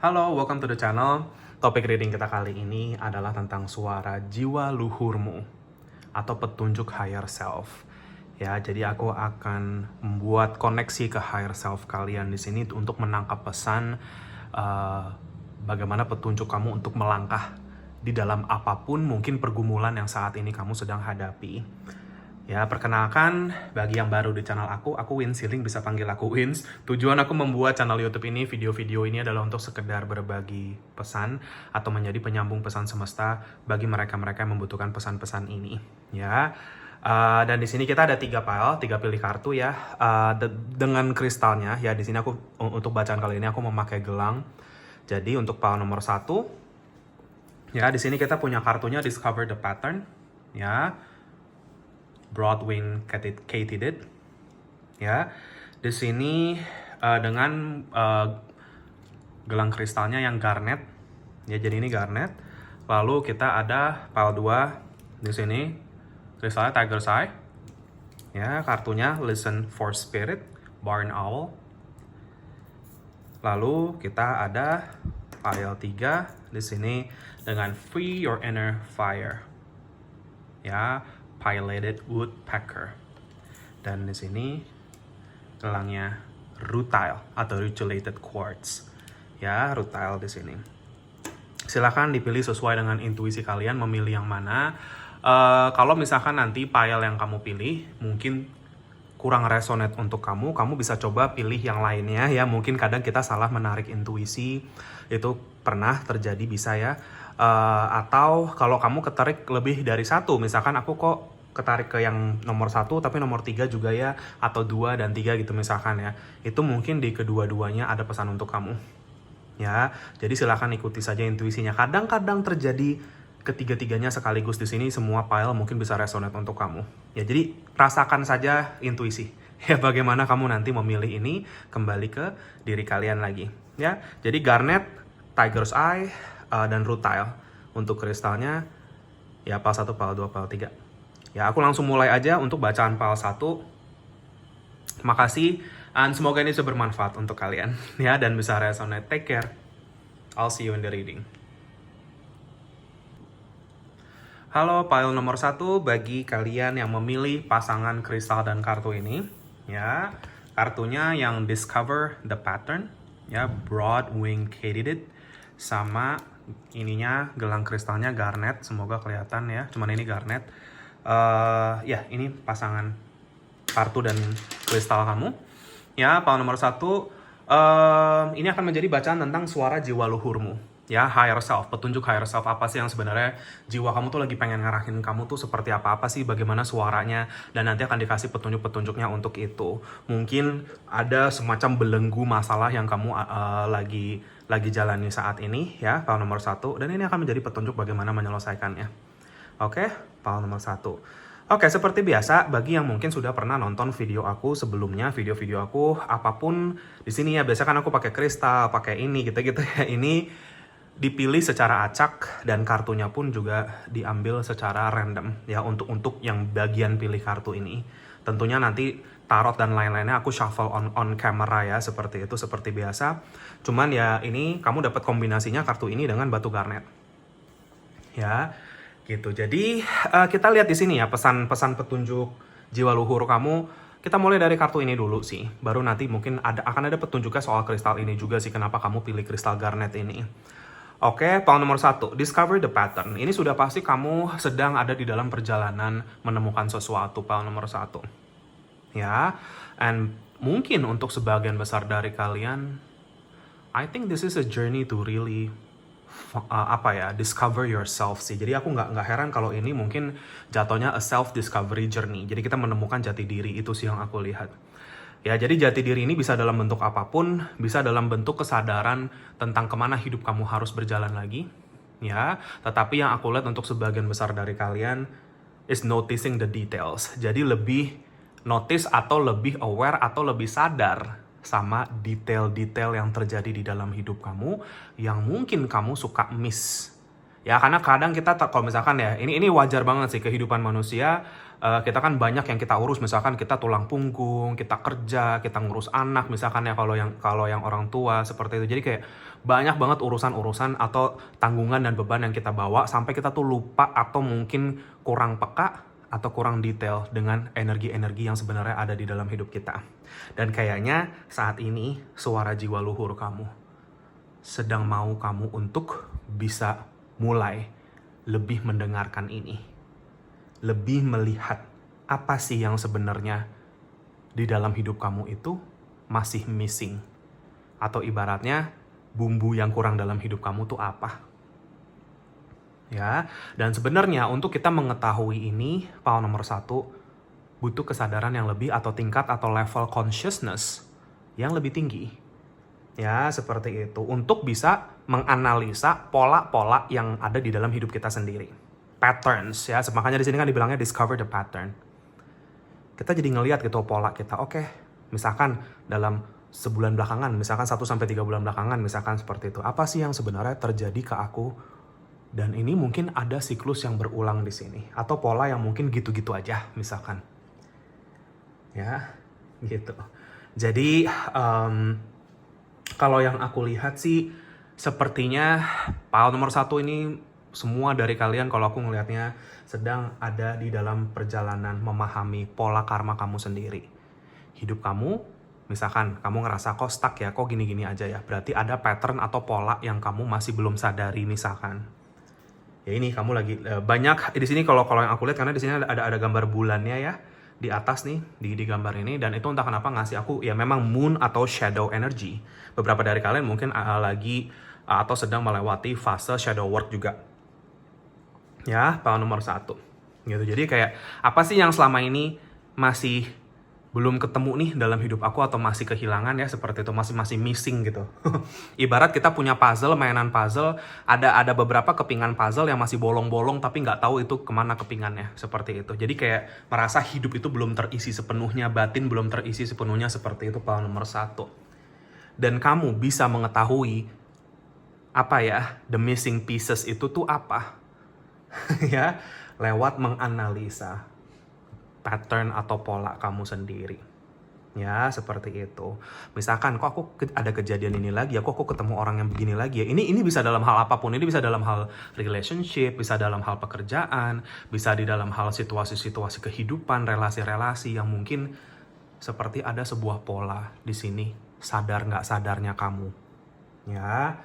Halo, welcome to the channel. Topik reading kita kali ini adalah tentang suara jiwa luhurmu atau petunjuk higher self. Ya, jadi aku akan membuat koneksi ke higher self kalian di sini untuk menangkap pesan bagaimana petunjuk kamu untuk melangkah di dalam apapun mungkin pergumulan yang saat ini kamu sedang hadapi. Ya, perkenalkan bagi yang baru di channel aku Wins Healing, bisa panggil aku Wins. Tujuan aku membuat channel YouTube ini, video-video ini adalah untuk sekedar berbagi pesan atau menjadi penyambung pesan semesta bagi mereka-mereka yang membutuhkan pesan-pesan ini. Ya, dan di sini kita ada 3 pilih kartu ya, dengan kristalnya. Ya, di sini aku untuk bacaan kali ini aku memakai gelang. Jadi untuk pile nomor 1, ya di sini kita punya kartunya Discover the Pattern. Ya. Broadwing Katydid, ya. Di sini dengan gelang kristalnya yang garnet, ya. Jadi ini garnet. Lalu kita ada pile 2 di sini, kristalnya Tiger's Eye, ya. Kartunya Listen for Spirit, Barn Owl. Lalu kita ada pile 3 di sini dengan Free Your Inner Fire, ya. Pileated Woodpecker. Dan di sini gelangnya Rutile atau Rutilated Quartz. Ya, Rutile di sini. Silakan dipilih sesuai dengan intuisi kalian memilih yang mana. Kalau misalkan nanti pile yang kamu pilih mungkin kurang resonate untuk kamu bisa coba pilih yang lainnya ya. Mungkin kadang kita salah menarik intuisi, itu pernah terjadi, bisa ya. Atau kalau kamu ketarik lebih dari satu, misalkan aku kok ketarik ke yang nomor 1 tapi nomor 3 juga ya, atau 2 dan 3 gitu misalkan ya, itu mungkin di kedua-duanya ada pesan untuk kamu ya. Jadi silakan ikuti saja intuisinya. Kadang-kadang terjadi ketiga-tiganya sekaligus di sini, semua pile mungkin bisa resonate untuk kamu ya. Jadi rasakan saja intuisi ya, bagaimana kamu nanti memilih ini kembali ke diri kalian lagi ya. Jadi garnet, Tiger's Eye, dan Rutile untuk kristalnya ya. Pile 1, pile 2, pile 3 ya. Aku langsung mulai aja untuk bacaan pile 1. Makasih, dan semoga ini bisa bermanfaat untuk kalian ya, dan bisa resonate. Take care, I'll see you in the reading. Halo, pile nomor 1 bagi kalian yang memilih pasangan kristal dan kartu ini ya. Kartunya yang Discover the Pattern ya, Broadwing Katydid, sama ininya gelang kristalnya garnet. Semoga kelihatan ya, cuman ini garnet. Ya, ini pasangan kartu dan kristal kamu ya. Pile nomor 1, ini akan menjadi bacaan tentang suara jiwa luhurmu ya, higher self, petunjuk higher self. Apa sih yang sebenarnya jiwa kamu tuh lagi pengen ngarahin kamu tuh seperti apa sih, bagaimana suaranya, dan nanti akan dikasih petunjuk-petunjuknya untuk itu. Mungkin ada semacam belenggu masalah yang kamu lagi jalani saat ini ya, pile nomor 1, dan ini akan menjadi petunjuk bagaimana menyelesaikannya. Oke, pile nomor 1. Oke, seperti biasa, bagi yang mungkin sudah pernah nonton video aku sebelumnya, video-video aku apapun di sini ya, biasa kan aku pakai kristal, pakai ini gitu-gitu ya. Ini dipilih secara acak dan kartunya pun juga diambil secara random ya, untuk yang bagian pilih kartu ini. Tentunya nanti tarot dan lain-lainnya aku shuffle on camera ya, seperti itu, seperti biasa. Cuman ya ini kamu dapat kombinasinya kartu ini dengan batu garnet. Ya. Gitu. Jadi kita lihat di sini ya pesan-pesan petunjuk jiwa luhur kamu. Kita mulai dari kartu ini dulu sih. Baru nanti mungkin akan ada petunjuknya soal kristal ini juga sih, kenapa kamu pilih kristal garnet ini. Oke, pile nomor 1, Discover the Pattern. Ini sudah pasti kamu sedang ada di dalam perjalanan menemukan sesuatu, pile nomor 1. Ya, and mungkin untuk sebagian besar dari kalian, I think this is a journey to really discover yourself sih. Jadi aku nggak heran kalau ini mungkin jatuhnya a self discovery journey. Jadi kita menemukan jati diri, itu sih yang aku lihat ya. Jadi jati diri ini bisa dalam bentuk apapun, bisa dalam bentuk kesadaran tentang kemana hidup kamu harus berjalan lagi ya. Tetapi yang aku lihat untuk sebagian besar dari kalian is noticing the details. Jadi lebih notice atau lebih aware atau lebih sadar sama detail-detail yang terjadi di dalam hidup kamu yang mungkin kamu suka miss ya. Karena kadang kita kalau misalkan ya, ini wajar banget sih, kehidupan manusia kita kan banyak yang kita urus, misalkan kita tulang punggung, kita kerja, kita ngurus anak, misalkan ya kalau yang orang tua seperti itu. Jadi kayak banyak banget urusan-urusan atau tanggungan dan beban yang kita bawa sampai kita tuh lupa atau mungkin kurang peka atau kurang detail dengan energi-energi yang sebenarnya ada di dalam hidup kita. Dan kayaknya saat ini suara jiwa luhur kamu sedang mau kamu untuk bisa mulai lebih mendengarkan ini. Lebih melihat apa sih yang sebenarnya di dalam hidup kamu itu masih missing. Atau ibaratnya bumbu yang kurang dalam hidup kamu tuh apa. Ya, dan sebenarnya untuk kita mengetahui ini, power nomor 1 butuh kesadaran yang lebih atau tingkat atau level consciousness yang lebih tinggi. Ya, seperti itu. Untuk bisa menganalisa pola-pola yang ada di dalam hidup kita sendiri. Patterns, ya. Makanya di sini kan dibilangnya discover the pattern. Kita jadi ngelihat gitu pola kita. Oke, misalkan dalam sebulan belakangan, misalkan 1-3 bulan belakangan, misalkan seperti itu. Apa sih yang sebenarnya terjadi ke aku? Dan ini mungkin ada siklus yang berulang di sini. Atau pola yang mungkin gitu-gitu aja, misalkan. Ya, gitu. Jadi, kalau yang aku lihat sih, sepertinya power nomor 1 ini, semua dari kalian kalau aku ngelihatnya sedang ada di dalam perjalanan memahami pola karma kamu sendiri. Hidup kamu, misalkan kamu ngerasa kok stuck ya, kok gini-gini aja ya. Berarti ada pattern atau pola yang kamu masih belum sadari, misalkan. Ya ini kamu lagi banyak di sini kalau yang aku lihat, karena di sini ada gambar bulannya ya di atas nih di gambar ini, dan itu entah kenapa ngasih aku ya memang moon atau shadow energy. Beberapa dari kalian mungkin lagi atau sedang melewati fase shadow work juga. Ya, power nomor 1. Gitu. Jadi kayak apa sih yang selama ini masih belum ketemu nih dalam hidup aku atau masih kehilangan ya, seperti itu, masih missing gitu. Ibarat kita punya puzzle, mainan puzzle, ada beberapa kepingan puzzle yang masih bolong-bolong tapi nggak tahu itu kemana kepingannya, seperti itu. Jadi kayak merasa hidup itu belum terisi sepenuhnya, batin belum terisi sepenuhnya, seperti itu power nomor 1. Dan kamu bisa mengetahui apa ya, the missing pieces itu tuh apa. Ya, lewat menganalisa pattern atau pola kamu sendiri. Ya, seperti itu. Misalkan, kok aku ada kejadian ini lagi ya, kok aku ketemu orang yang begini lagi ya. Ini bisa dalam hal apapun. Ini bisa dalam hal relationship, bisa dalam hal pekerjaan, bisa di dalam hal situasi-situasi kehidupan, relasi-relasi yang mungkin seperti ada sebuah pola di sini. Sadar nggak sadarnya kamu. Ya.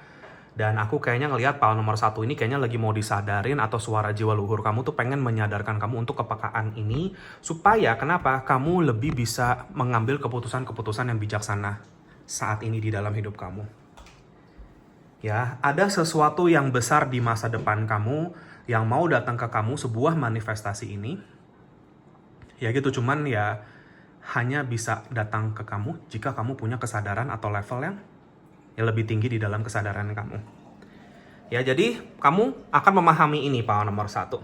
Dan aku kayaknya ngelihat power nomor 1 ini kayaknya lagi mau disadarin, atau suara jiwa luhur kamu tuh pengen menyadarkan kamu untuk kepekaan ini, supaya kenapa? Kamu lebih bisa mengambil keputusan-keputusan yang bijaksana saat ini di dalam hidup kamu. Ya, ada sesuatu yang besar di masa depan kamu yang mau datang ke kamu, sebuah manifestasi ini. Ya gitu, cuman ya hanya bisa datang ke kamu jika kamu punya kesadaran atau level yang lebih tinggi di dalam kesadaran kamu. Ya, jadi kamu akan memahami ini power nomor 1.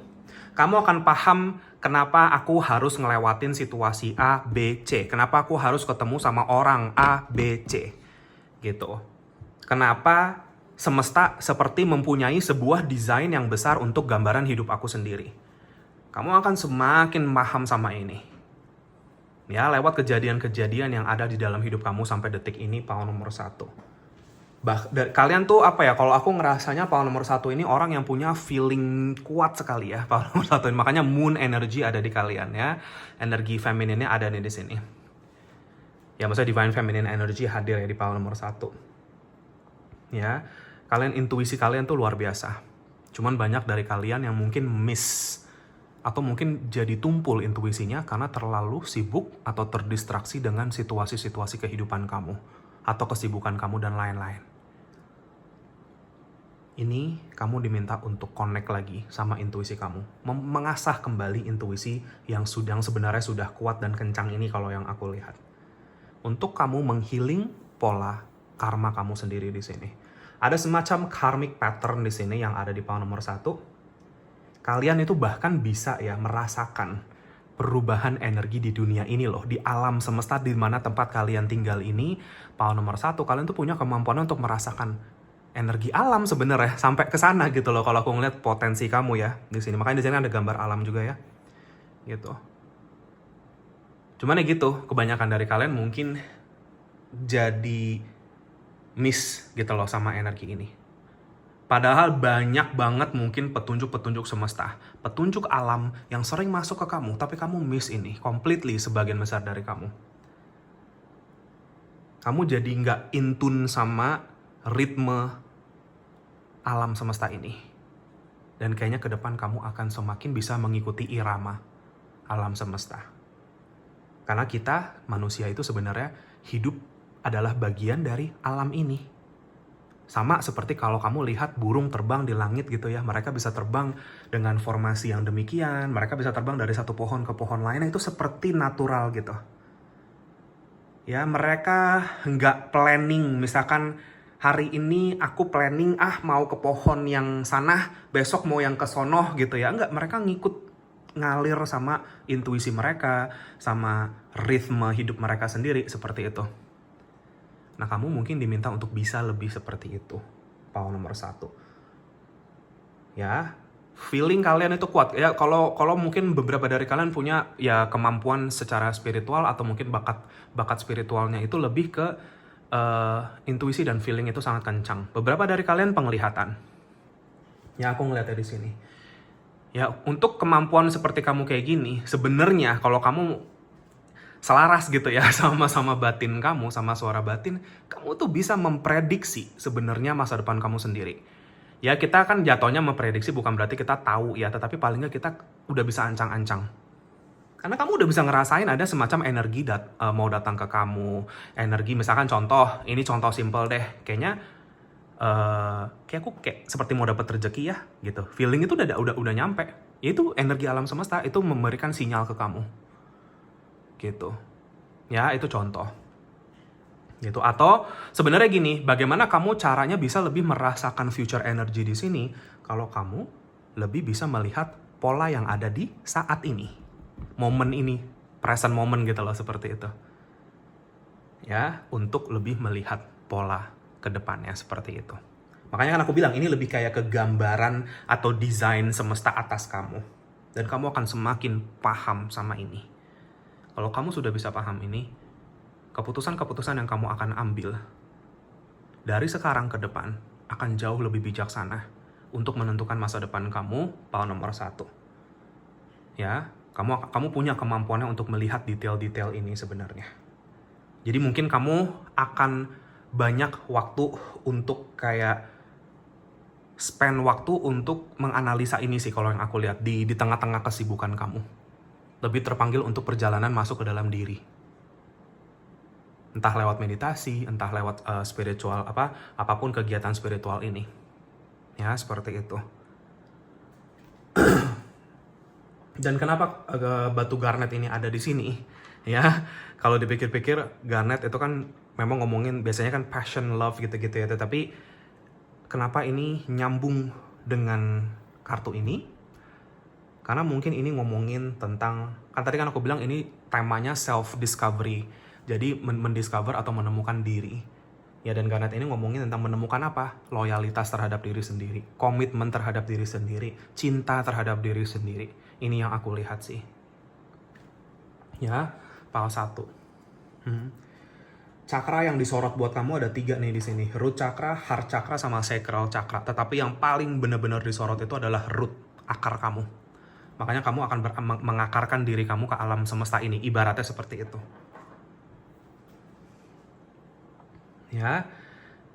Kamu akan paham kenapa aku harus ngelewatin situasi A, B, C. Kenapa aku harus ketemu sama orang A, B, C. Gitu. Kenapa semesta seperti mempunyai sebuah desain yang besar untuk gambaran hidup aku sendiri. Kamu akan semakin paham sama ini. Ya, lewat kejadian-kejadian yang ada di dalam hidup kamu sampai detik ini, power nomor 1. Kalian tuh apa ya, kalau aku ngerasanya power nomor 1 ini orang yang punya feeling kuat sekali ya, power nomor 1 ini. Makanya moon energy ada di kalian ya. Energi femininnya ada nih di sini. Ya, maksudnya divine feminine energy hadir ya di power nomor 1. Ya, kalian, intuisi kalian tuh luar biasa. Cuman banyak dari kalian yang mungkin miss, atau mungkin jadi tumpul intuisinya karena terlalu sibuk atau terdistraksi dengan situasi-situasi kehidupan kamu, atau kesibukan kamu dan lain-lain. Ini kamu diminta untuk connect lagi sama intuisi kamu. Mengasah kembali intuisi yang sebenarnya sudah kuat dan kencang ini kalau yang aku lihat. Untuk kamu menghealing pola karma kamu sendiri di sini. Ada semacam karmic pattern di sini yang ada di power nomor 1. Kalian itu bahkan bisa ya merasakan perubahan energi di dunia ini loh. Di alam semesta di mana tempat kalian tinggal ini, power nomor 1, kalian tuh punya kemampuan untuk merasakan energi alam sebenarnya sampai ke sana gitu loh, kalau aku ngeliat potensi kamu ya di sini. Makanya di sini ada gambar alam juga ya. Gitu. Cuman ya gitu, kebanyakan dari kalian mungkin jadi miss gitu loh sama energi ini. Padahal banyak banget mungkin petunjuk-petunjuk semesta, petunjuk alam yang sering masuk ke kamu, tapi kamu miss ini completely sebagian besar dari kamu. Kamu jadi nggak in tune sama ritme alam semesta ini. Dan kayaknya ke depan kamu akan semakin bisa mengikuti irama alam semesta. Karena kita, manusia itu sebenarnya hidup adalah bagian dari alam ini. Sama seperti kalau kamu lihat burung terbang di langit gitu ya, mereka bisa terbang dengan formasi yang demikian, mereka bisa terbang dari satu pohon ke pohon lainnya, itu seperti natural gitu. Ya, mereka nggak planning, misalkan hari ini aku planning mau ke pohon yang sana, besok mau yang ke sono gitu ya, enggak, mereka ngikut ngalir sama intuisi mereka, sama ritme hidup mereka sendiri, seperti itu. Nah, kamu mungkin diminta untuk bisa lebih seperti itu. Power nomor 1. Ya, feeling kalian itu kuat. Ya, kalau mungkin beberapa dari kalian punya ya kemampuan secara spiritual atau mungkin bakat spiritualnya itu lebih ke intuisi dan feeling itu sangat kencang. Beberapa dari kalian penglihatan. Ya, aku ngeliatnya di sini. Ya, untuk kemampuan seperti kamu kayak gini, sebenarnya kalau kamu selaras gitu ya sama batin kamu, sama suara batin, kamu tuh bisa memprediksi sebenarnya masa depan kamu sendiri. Ya, kita kan jatuhnya memprediksi bukan berarti kita tahu ya, tetapi paling nggak kita udah bisa ancang-ancang. Karena kamu udah bisa ngerasain ada semacam energi mau datang ke kamu. Energi, misalkan ini contoh simple deh. Kayaknya kayak aku seperti mau dapat rezeki ya gitu. Feeling itu udah nyampe. Itu energi alam semesta itu memberikan sinyal ke kamu. Gitu. Ya, itu contoh. Gitu. Atau sebenarnya gini, bagaimana kamu caranya bisa lebih merasakan future energy di sini kalau kamu lebih bisa melihat pola yang ada di saat ini. Momen ini, present moment gitu loh, seperti itu. Ya, untuk lebih melihat pola ke depannya seperti itu. Makanya kan aku bilang ini lebih kayak ke gambaran atau desain semesta atas kamu. Dan kamu akan semakin paham sama ini. Kalau kamu sudah bisa paham ini, keputusan-keputusan yang kamu akan ambil dari sekarang ke depan akan jauh lebih bijaksana untuk menentukan masa depan kamu, power nomor 1. Ya, kamu punya kemampuannya untuk melihat detail-detail ini sebenarnya. Jadi mungkin kamu akan banyak waktu untuk kayak spend waktu untuk menganalisa ini sih kalau yang aku lihat di tengah-tengah kesibukan kamu. Lebih terpanggil untuk perjalanan masuk ke dalam diri. Entah lewat meditasi, entah lewat spiritual, apapun kegiatan spiritual ini. Ya, seperti itu. Dan kenapa batu garnet ini ada di sini? Ya, kalau dipikir-pikir, garnet itu kan memang ngomongin biasanya kan passion, love gitu-gitu ya. Tetapi kenapa ini nyambung dengan kartu ini? Karena mungkin ini ngomongin tentang, kan tadi kan aku bilang ini temanya self-discovery. Jadi mendiscover atau menemukan diri. Ya, dan garnet ini ngomongin tentang menemukan apa? Loyalitas terhadap diri sendiri. Komitmen terhadap diri sendiri. Cinta terhadap diri sendiri. Ini yang aku lihat sih. Ya, power 1. Cakra yang disorot buat kamu ada 3 nih di sini. Root chakra, heart chakra, sama sacral chakra. Tetapi yang paling benar-benar disorot itu adalah root, akar kamu. Makanya kamu akan mengakarkan diri kamu ke alam semesta ini. Ibaratnya seperti itu. Ya,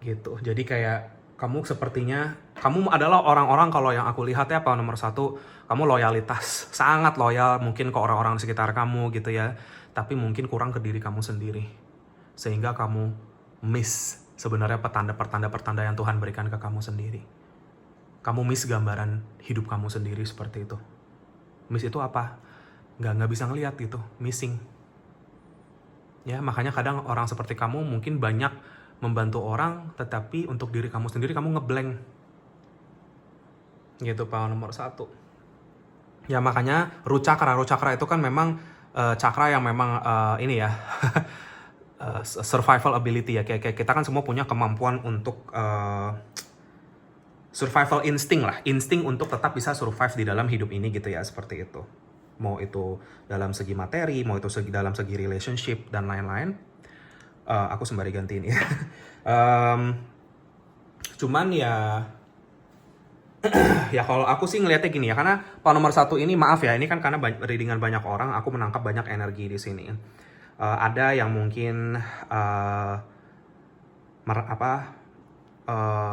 gitu. Jadi kayak kamu sepertinya, kamu adalah orang-orang kalau yang aku lihat ya, nomor 1, kamu loyalitas. Sangat loyal mungkin ke orang-orang di sekitar kamu gitu ya. Tapi mungkin kurang ke diri kamu sendiri. Sehingga kamu miss sebenarnya pertanda-pertanda yang Tuhan berikan ke kamu sendiri. Kamu miss gambaran hidup kamu sendiri seperti itu. Miss itu apa? Nggak bisa ngeliat gitu, missing. Ya, makanya kadang orang seperti kamu mungkin banyak membantu orang, tetapi untuk diri kamu sendiri kamu ngeblank. Gitu, power nomor 1. Ya, makanya root chakra itu kan memang cakra yang memang ini ya, survival ability ya. Kayak kita kan semua punya kemampuan untuk survival instinct lah, insting untuk tetap bisa survive di dalam hidup ini gitu ya, seperti itu. mau itu dalam segi materi, mau itu dalam segi relationship dan lain-lain. Aku sembari gantiin ya. Cuman ya ya kalau aku sih ngelihatnya gini ya, karena power nomor 1 ini, maaf ya, ini kan karena readingan banyak orang, aku menangkap banyak energi di sini. Ada yang mungkin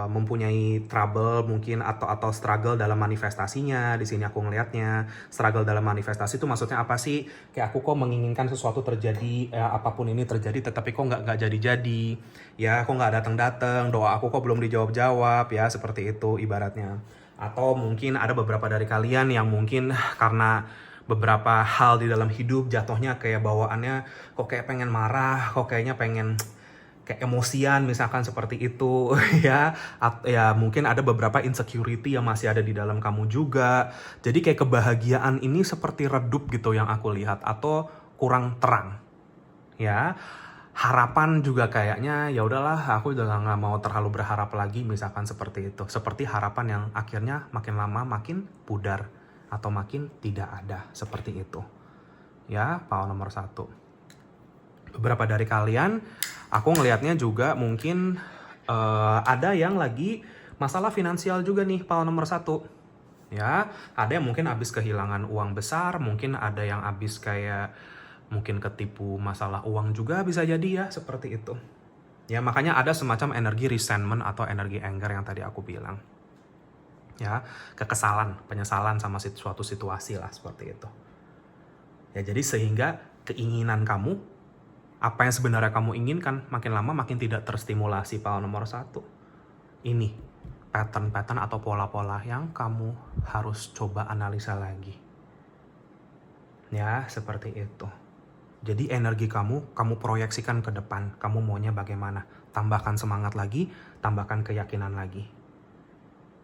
mempunyai trouble mungkin atau struggle dalam manifestasinya. Di sini aku ngelihatnya struggle dalam manifestasi itu maksudnya apa sih? Kayak aku kok menginginkan sesuatu terjadi, apapun ini terjadi, tetapi kok nggak jadi, ya kok nggak datang, doa aku kok belum dijawab, ya seperti itu ibaratnya. Atau mungkin ada beberapa dari kalian yang mungkin karena beberapa hal di dalam hidup jatuhnya kayak bawaannya kok kayak pengen marah, kok kayaknya pengen kayak emosian misalkan seperti itu ya. Ya mungkin ada beberapa insecurity yang masih ada di dalam kamu juga. Jadi kayak kebahagiaan ini seperti redup gitu yang aku lihat, atau kurang terang. Ya, harapan juga kayaknya ya udahlah, aku udah nggak mau terlalu berharap lagi misalkan seperti itu. Seperti harapan yang akhirnya makin lama makin pudar atau makin tidak ada, seperti itu. Ya, power nomor 1. Beberapa dari kalian, aku ngelihatnya juga mungkin ada yang lagi masalah finansial juga nih, power nomor 1. Ya, ada yang mungkin habis kehilangan uang besar, mungkin ada yang habis kayak mungkin ketipu masalah uang juga bisa jadi ya, seperti itu. Ya, makanya ada semacam energi resentment atau energi anger yang tadi aku bilang. Ya, kekesalan, penyesalan sama suatu situasi lah, seperti itu. Ya, jadi sehingga keinginan kamu, apa yang sebenarnya kamu inginkan, makin lama makin tidak terstimulasi, power nomor 1. Ini pattern-pattern atau pola-pola yang kamu harus coba analisa lagi. Ya, seperti itu. Jadi energi kamu proyeksikan ke depan. Kamu maunya bagaimana? Tambahkan semangat lagi, tambahkan keyakinan lagi.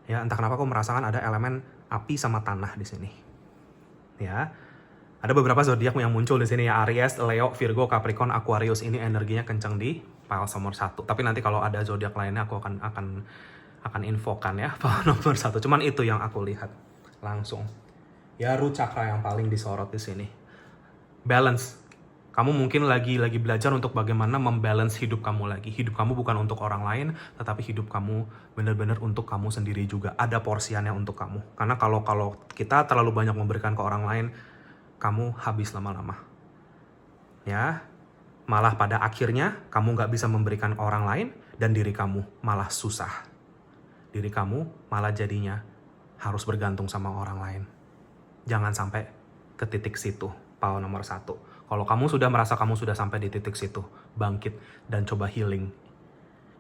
Ya, entah kenapa aku merasakan ada elemen api sama tanah di sini. Ya. Ada beberapa zodiak yang muncul di sini ya, Aries, Leo, Virgo, Capricorn, Aquarius. Ini energinya kenceng di power nomor 1. Tapi nanti kalau ada zodiak lainnya aku akan infokan ya, power nomor 1. Cuman itu yang aku lihat langsung. Ya, root chakra yang paling disorot di sini. Balance. Kamu mungkin lagi belajar untuk bagaimana membalance hidup kamu lagi. Hidup kamu bukan untuk orang lain, tetapi hidup kamu benar-benar untuk kamu sendiri juga. Ada porsiannya untuk kamu. Karena kalau kita terlalu banyak memberikan ke orang lain, kamu habis lama-lama. Ya, malah pada akhirnya kamu nggak bisa memberikan ke orang lain dan diri kamu malah susah. Diri kamu malah jadinya harus bergantung sama orang lain. Jangan sampai ke titik situ, power nomor 1. Kalau kamu sudah merasa kamu sudah sampai di titik situ, bangkit dan coba healing.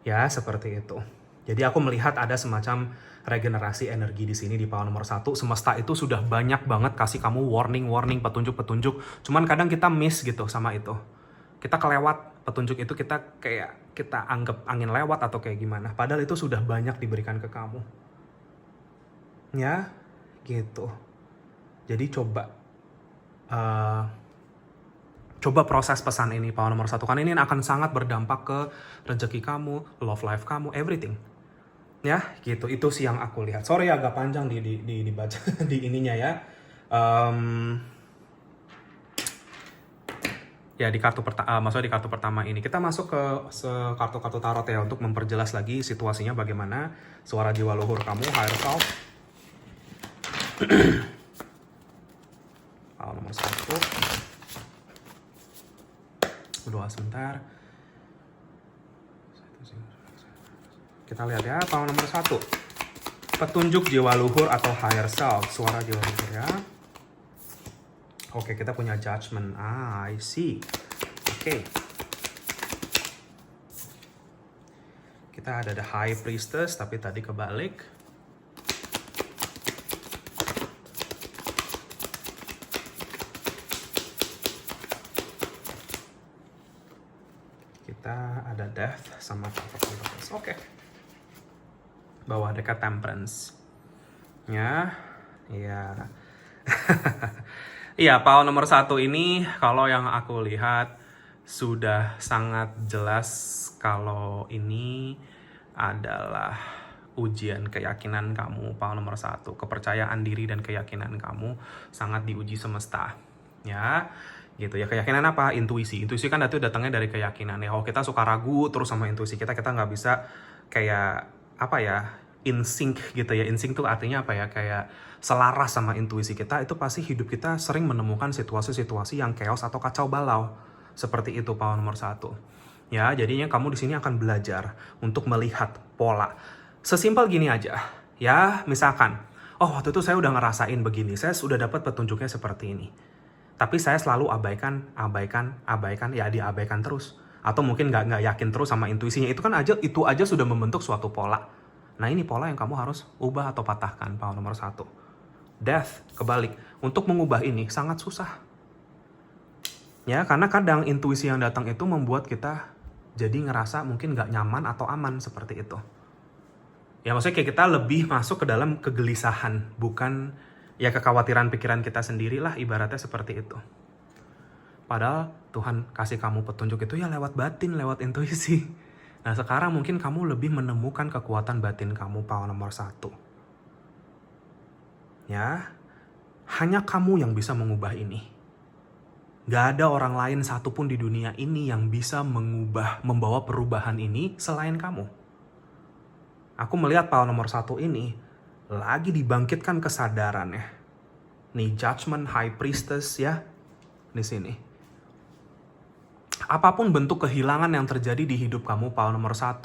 Ya, seperti itu. Jadi aku melihat ada semacam regenerasi energi di sini di power nomor 1. Semesta itu sudah banyak banget kasih kamu warning, petunjuk. Cuman kadang kita miss gitu sama itu. Kita kelewat petunjuk itu, kita anggap angin lewat atau kayak gimana. Padahal itu sudah banyak diberikan ke kamu. Ya, gitu. Jadi coba proses pesan ini, power nomor 1. Karena ini akan sangat berdampak ke rezeki kamu, love life kamu, everything. Ya, gitu. Itu sih yang aku lihat. Sorry agak panjang dibaca di ininya ya. Ya, di kartu pertama ini. Kita masuk ke kartu-kartu tarot ya untuk memperjelas lagi situasinya bagaimana suara jiwa luhur kamu, higher self. Nomor 1. Berdoa sebentar. Kita lihat ya, power nomor 1. Petunjuk jiwa luhur atau higher self, suara jiwa luhur ya. Oke, kita punya judgment. I see. Oke. Kita ada the high priestess, tapi tadi kebalik. Kita ada death sama temperance. Oke. Bawah dekat temperance. Ya. Iya. Iya, power nomor 1 ini kalau yang aku lihat sudah sangat jelas kalau ini adalah ujian keyakinan kamu, power nomor 1. Kepercayaan diri dan keyakinan kamu sangat diuji semesta. Ya, gitu ya. Keyakinan apa? Intuisi. Intuisi kan itu datangnya dari keyakinan ya. Kalau kita suka ragu terus sama intuisi kita nggak bisa kayak apa ya, in sync gitu ya. In sync tuh artinya apa ya, kayak selaras sama intuisi kita, itu pasti hidup kita sering menemukan situasi-situasi yang chaos atau kacau balau. Seperti itu power nomor 1. Ya, jadinya kamu di sini akan belajar untuk melihat pola. Sesimpel gini aja. Ya, misalkan, oh waktu itu saya udah ngerasain begini, saya sudah dapat petunjuknya seperti ini. Tapi saya selalu abaikan, ya diabaikan terus. Atau mungkin nggak yakin terus sama intuisinya. Itu aja sudah membentuk suatu pola. Nah ini pola yang kamu harus ubah atau patahkan, power nomor 1. Death, kebalik. Untuk mengubah ini sangat susah. Ya, karena kadang intuisi yang datang itu membuat kita jadi ngerasa mungkin nggak nyaman atau aman seperti itu. Ya maksudnya kayak kita lebih masuk ke dalam kegelisahan, bukan ya kekhawatiran pikiran kita sendirilah, ibaratnya seperti itu. Padahal Tuhan kasih kamu petunjuk itu ya lewat batin, lewat intuisi. Nah sekarang mungkin kamu lebih menemukan kekuatan batin kamu, power nomor 1. Ya, hanya kamu yang bisa mengubah ini. Gak ada orang lain satupun di dunia ini yang bisa membawa perubahan ini selain kamu. Aku melihat power nomor 1 ini lagi dibangkitkan kesadarannya. Nih Judgment High Priestess ya, di sini. Apapun bentuk kehilangan yang terjadi di hidup kamu, power nomor 1,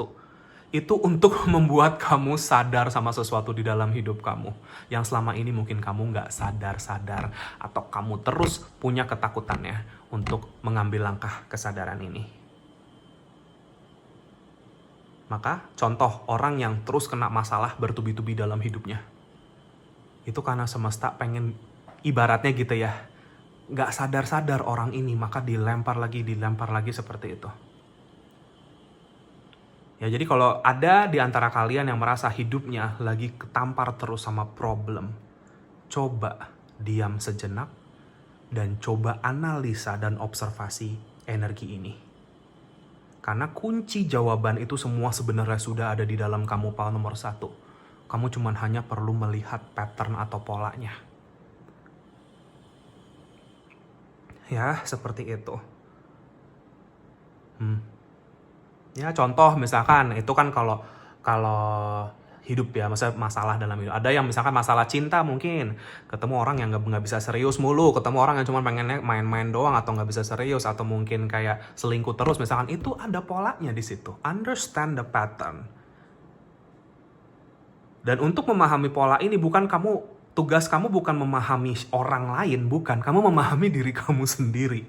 itu untuk membuat kamu sadar sama sesuatu di dalam hidup kamu yang selama ini mungkin kamu nggak sadar atau kamu terus punya ketakutannya untuk mengambil langkah kesadaran ini. Maka contoh orang yang terus kena masalah bertubi-tubi dalam hidupnya, itu karena semesta pengen, ibaratnya gitu ya, nggak sadar orang ini, maka dilempar lagi seperti itu. Ya, jadi kalau ada di antara kalian yang merasa hidupnya lagi ketampar terus sama problem, coba diam sejenak dan coba analisa dan observasi energi ini. Karena kunci jawaban itu semua sebenarnya sudah ada di dalam kamu, power nomor 1. Kamu cuma hanya perlu melihat pattern atau polanya. Ya, seperti itu. Ya contoh misalkan itu kan kalau hidup ya, masalah dalam hidup. Ada yang misalkan masalah cinta, mungkin ketemu orang yang nggak bisa serius mulu, ketemu orang yang cuma pengennya main-main doang atau nggak bisa serius, atau mungkin kayak selingkuh terus misalkan, itu ada polanya di situ. Understand the pattern. Dan untuk memahami pola ini tugas kamu bukan memahami orang lain, bukan, kamu memahami diri kamu sendiri.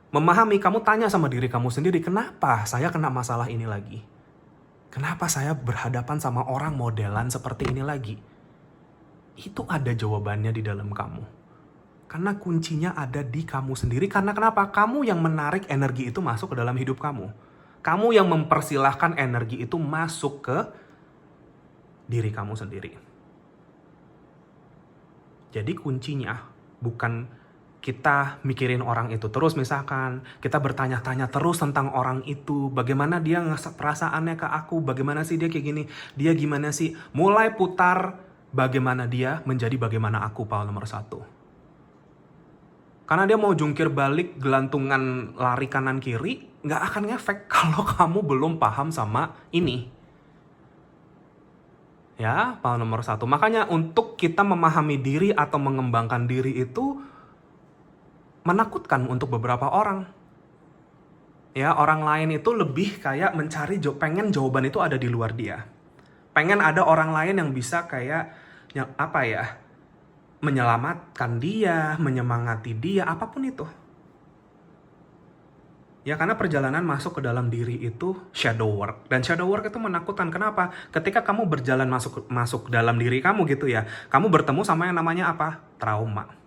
Memahami, kamu tanya sama diri kamu sendiri, kenapa saya kena masalah ini lagi? Kenapa saya berhadapan sama orang modelan seperti ini lagi? Itu ada jawabannya di dalam kamu. Karena kuncinya ada di kamu sendiri. Karena kenapa? Kamu yang menarik energi itu masuk ke dalam hidup kamu. Kamu yang mempersilahkan energi itu masuk ke diri kamu sendiri. Jadi kuncinya bukan kita mikirin orang itu terus, misalkan kita bertanya-tanya terus tentang orang itu, bagaimana dia perasaannya ke aku, bagaimana sih dia kayak gini, dia gimana sih, mulai putar bagaimana dia menjadi bagaimana aku, power nomor 1. Karena dia mau jungkir balik gelantungan lari kanan kiri, nggak akan ngefek kalau kamu belum paham sama ini. Ya, power nomor 1. Makanya untuk kita memahami diri atau mengembangkan diri itu menakutkan untuk beberapa orang. Ya, orang lain itu lebih kayak pengen jawaban itu ada di luar dia. Pengen ada orang lain yang bisa kayak menyelamatkan dia, menyemangati dia, apapun itu. Ya, karena perjalanan masuk ke dalam diri itu shadow work. Dan shadow work itu menakutkan. Kenapa? Ketika kamu berjalan masuk dalam diri kamu gitu ya, kamu bertemu sama yang namanya apa? Trauma.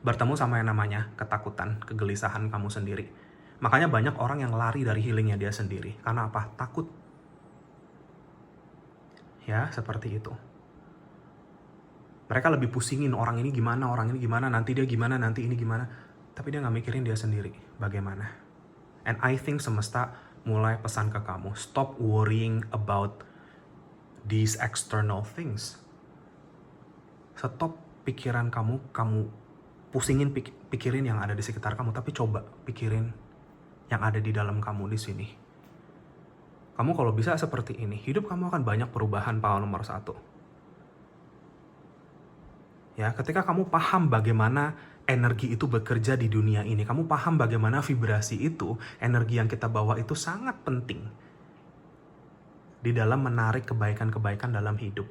Bertemu sama yang namanya ketakutan, kegelisahan kamu sendiri. Makanya banyak orang yang lari dari healingnya dia sendiri. Karena apa? Takut. Ya, seperti itu. Mereka lebih pusingin orang ini gimana, nanti dia gimana, nanti ini gimana. Tapi dia gak mikirin dia sendiri, bagaimana. And I think semesta mulai pesan ke kamu, stop worrying about these external things. Stop pikiran kamu pusingin pikirin yang ada di sekitar kamu, tapi coba pikirin yang ada di dalam kamu di sini. Kamu kalau bisa seperti ini, hidup kamu akan banyak perubahan, power nomor 1. Ya, ketika kamu paham bagaimana energi itu bekerja di dunia ini, kamu paham bagaimana vibrasi itu, energi yang kita bawa itu sangat penting di dalam menarik kebaikan-kebaikan dalam hidup.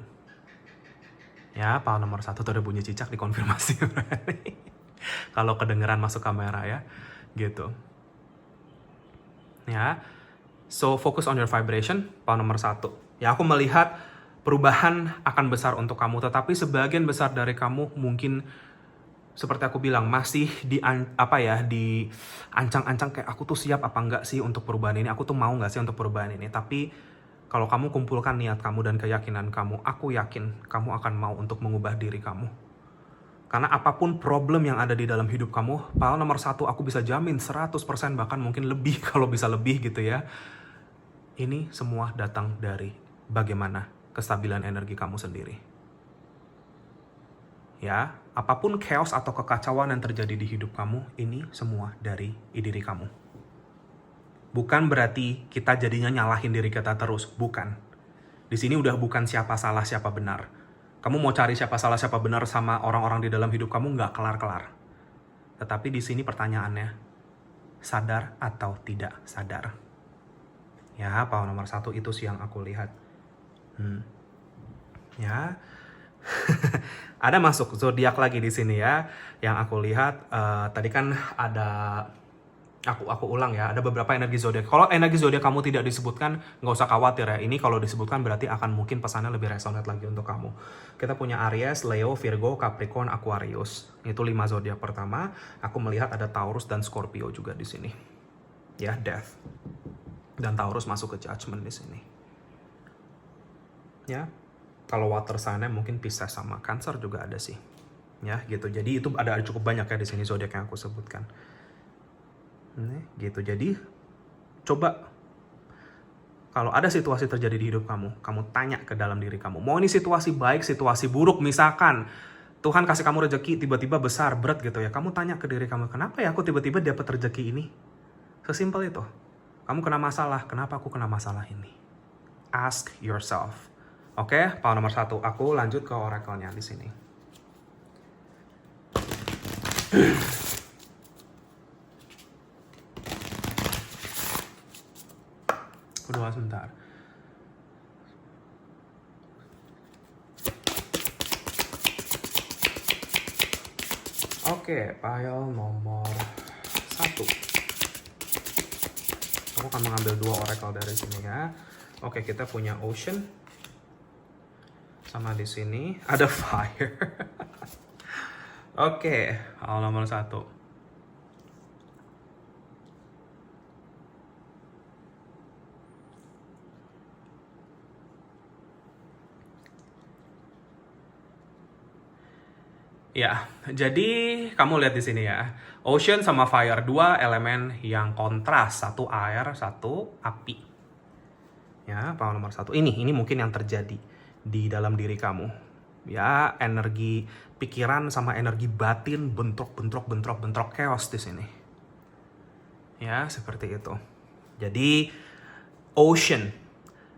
Ya, power nomor 1 tuh ada bunyi cicak, dikonfirmasi. Kalau kedengeran masuk kamera ya, gitu. Ya, so focus on your vibration, power nomor 1. Ya, aku melihat perubahan akan besar untuk kamu, tetapi sebagian besar dari kamu mungkin seperti aku bilang masih diancang-ancang kayak aku tuh siap apa enggak sih untuk perubahan ini, aku tuh mau enggak sih untuk perubahan ini. Tapi kalau kamu kumpulkan niat kamu dan keyakinan kamu, aku yakin kamu akan mau untuk mengubah diri kamu. Karena apapun problem yang ada di dalam hidup kamu, power nomor 1 aku bisa jamin 100% bahkan mungkin lebih kalau bisa lebih gitu ya. Ini semua datang dari bagaimana kestabilan energi kamu sendiri. Ya, apapun chaos atau kekacauan yang terjadi di hidup kamu, ini semua dari diri kamu. Bukan berarti kita jadinya nyalahin diri kita terus, bukan. Di sini udah bukan siapa salah siapa benar. Kamu mau cari siapa salah siapa benar sama orang-orang di dalam hidup kamu nggak kelar-kelar. Tetapi di sini pertanyaannya, sadar atau tidak sadar? Ya, power nomor 1 itu sih yang aku lihat. Ya, ada masuk zodiak lagi di sini ya. Yang aku lihat tadi kan ada, aku ulang ya, ada beberapa energi zodiak. Kalau energi zodiak kamu tidak disebutkan, nggak usah khawatir ya. Ini kalau disebutkan berarti akan mungkin pesannya lebih resonate lagi untuk kamu. Kita punya Aries, Leo, Virgo, Capricorn, Aquarius. Itu 5 zodiak pertama. Aku melihat ada Taurus dan Scorpio juga di sini. Ya, Death. Dan Taurus masuk ke Judgment di sini. Ya, kalau water sign-nya mungkin Pisces sama Cancer juga ada sih. Ya, gitu. Jadi itu ada cukup banyak ya di sini zodiak yang aku sebutkan. Gitu. Jadi coba kalau ada situasi terjadi di hidup kamu, kamu tanya ke dalam diri kamu. Mau ini situasi baik, situasi buruk, misalkan Tuhan kasih kamu rezeki tiba-tiba besar, berat gitu ya. Kamu tanya ke diri kamu, kenapa ya aku tiba-tiba dapat rezeki ini? Sesimpel itu. Kamu kena masalah, kenapa aku kena masalah ini? Ask yourself. Oke, power nomor 1. Aku lanjut ke oracle-nya di sini. Kedua sebentar. Oke, pile nomor 1. Aku akan mengambil 2 oracle dari sini ya. Oke, kita punya Ocean. Sama di sini ada Fire. Oke, pile nomor 1. Ya, jadi kamu lihat di sini ya. Ocean sama Fire, 2 elemen yang kontras, 1 air, 1 api. Ya, power nomor 1. Ini mungkin yang terjadi di dalam diri kamu. Ya, energi pikiran sama energi batin bentrok chaos di sini. Ya, seperti itu. Jadi Ocean.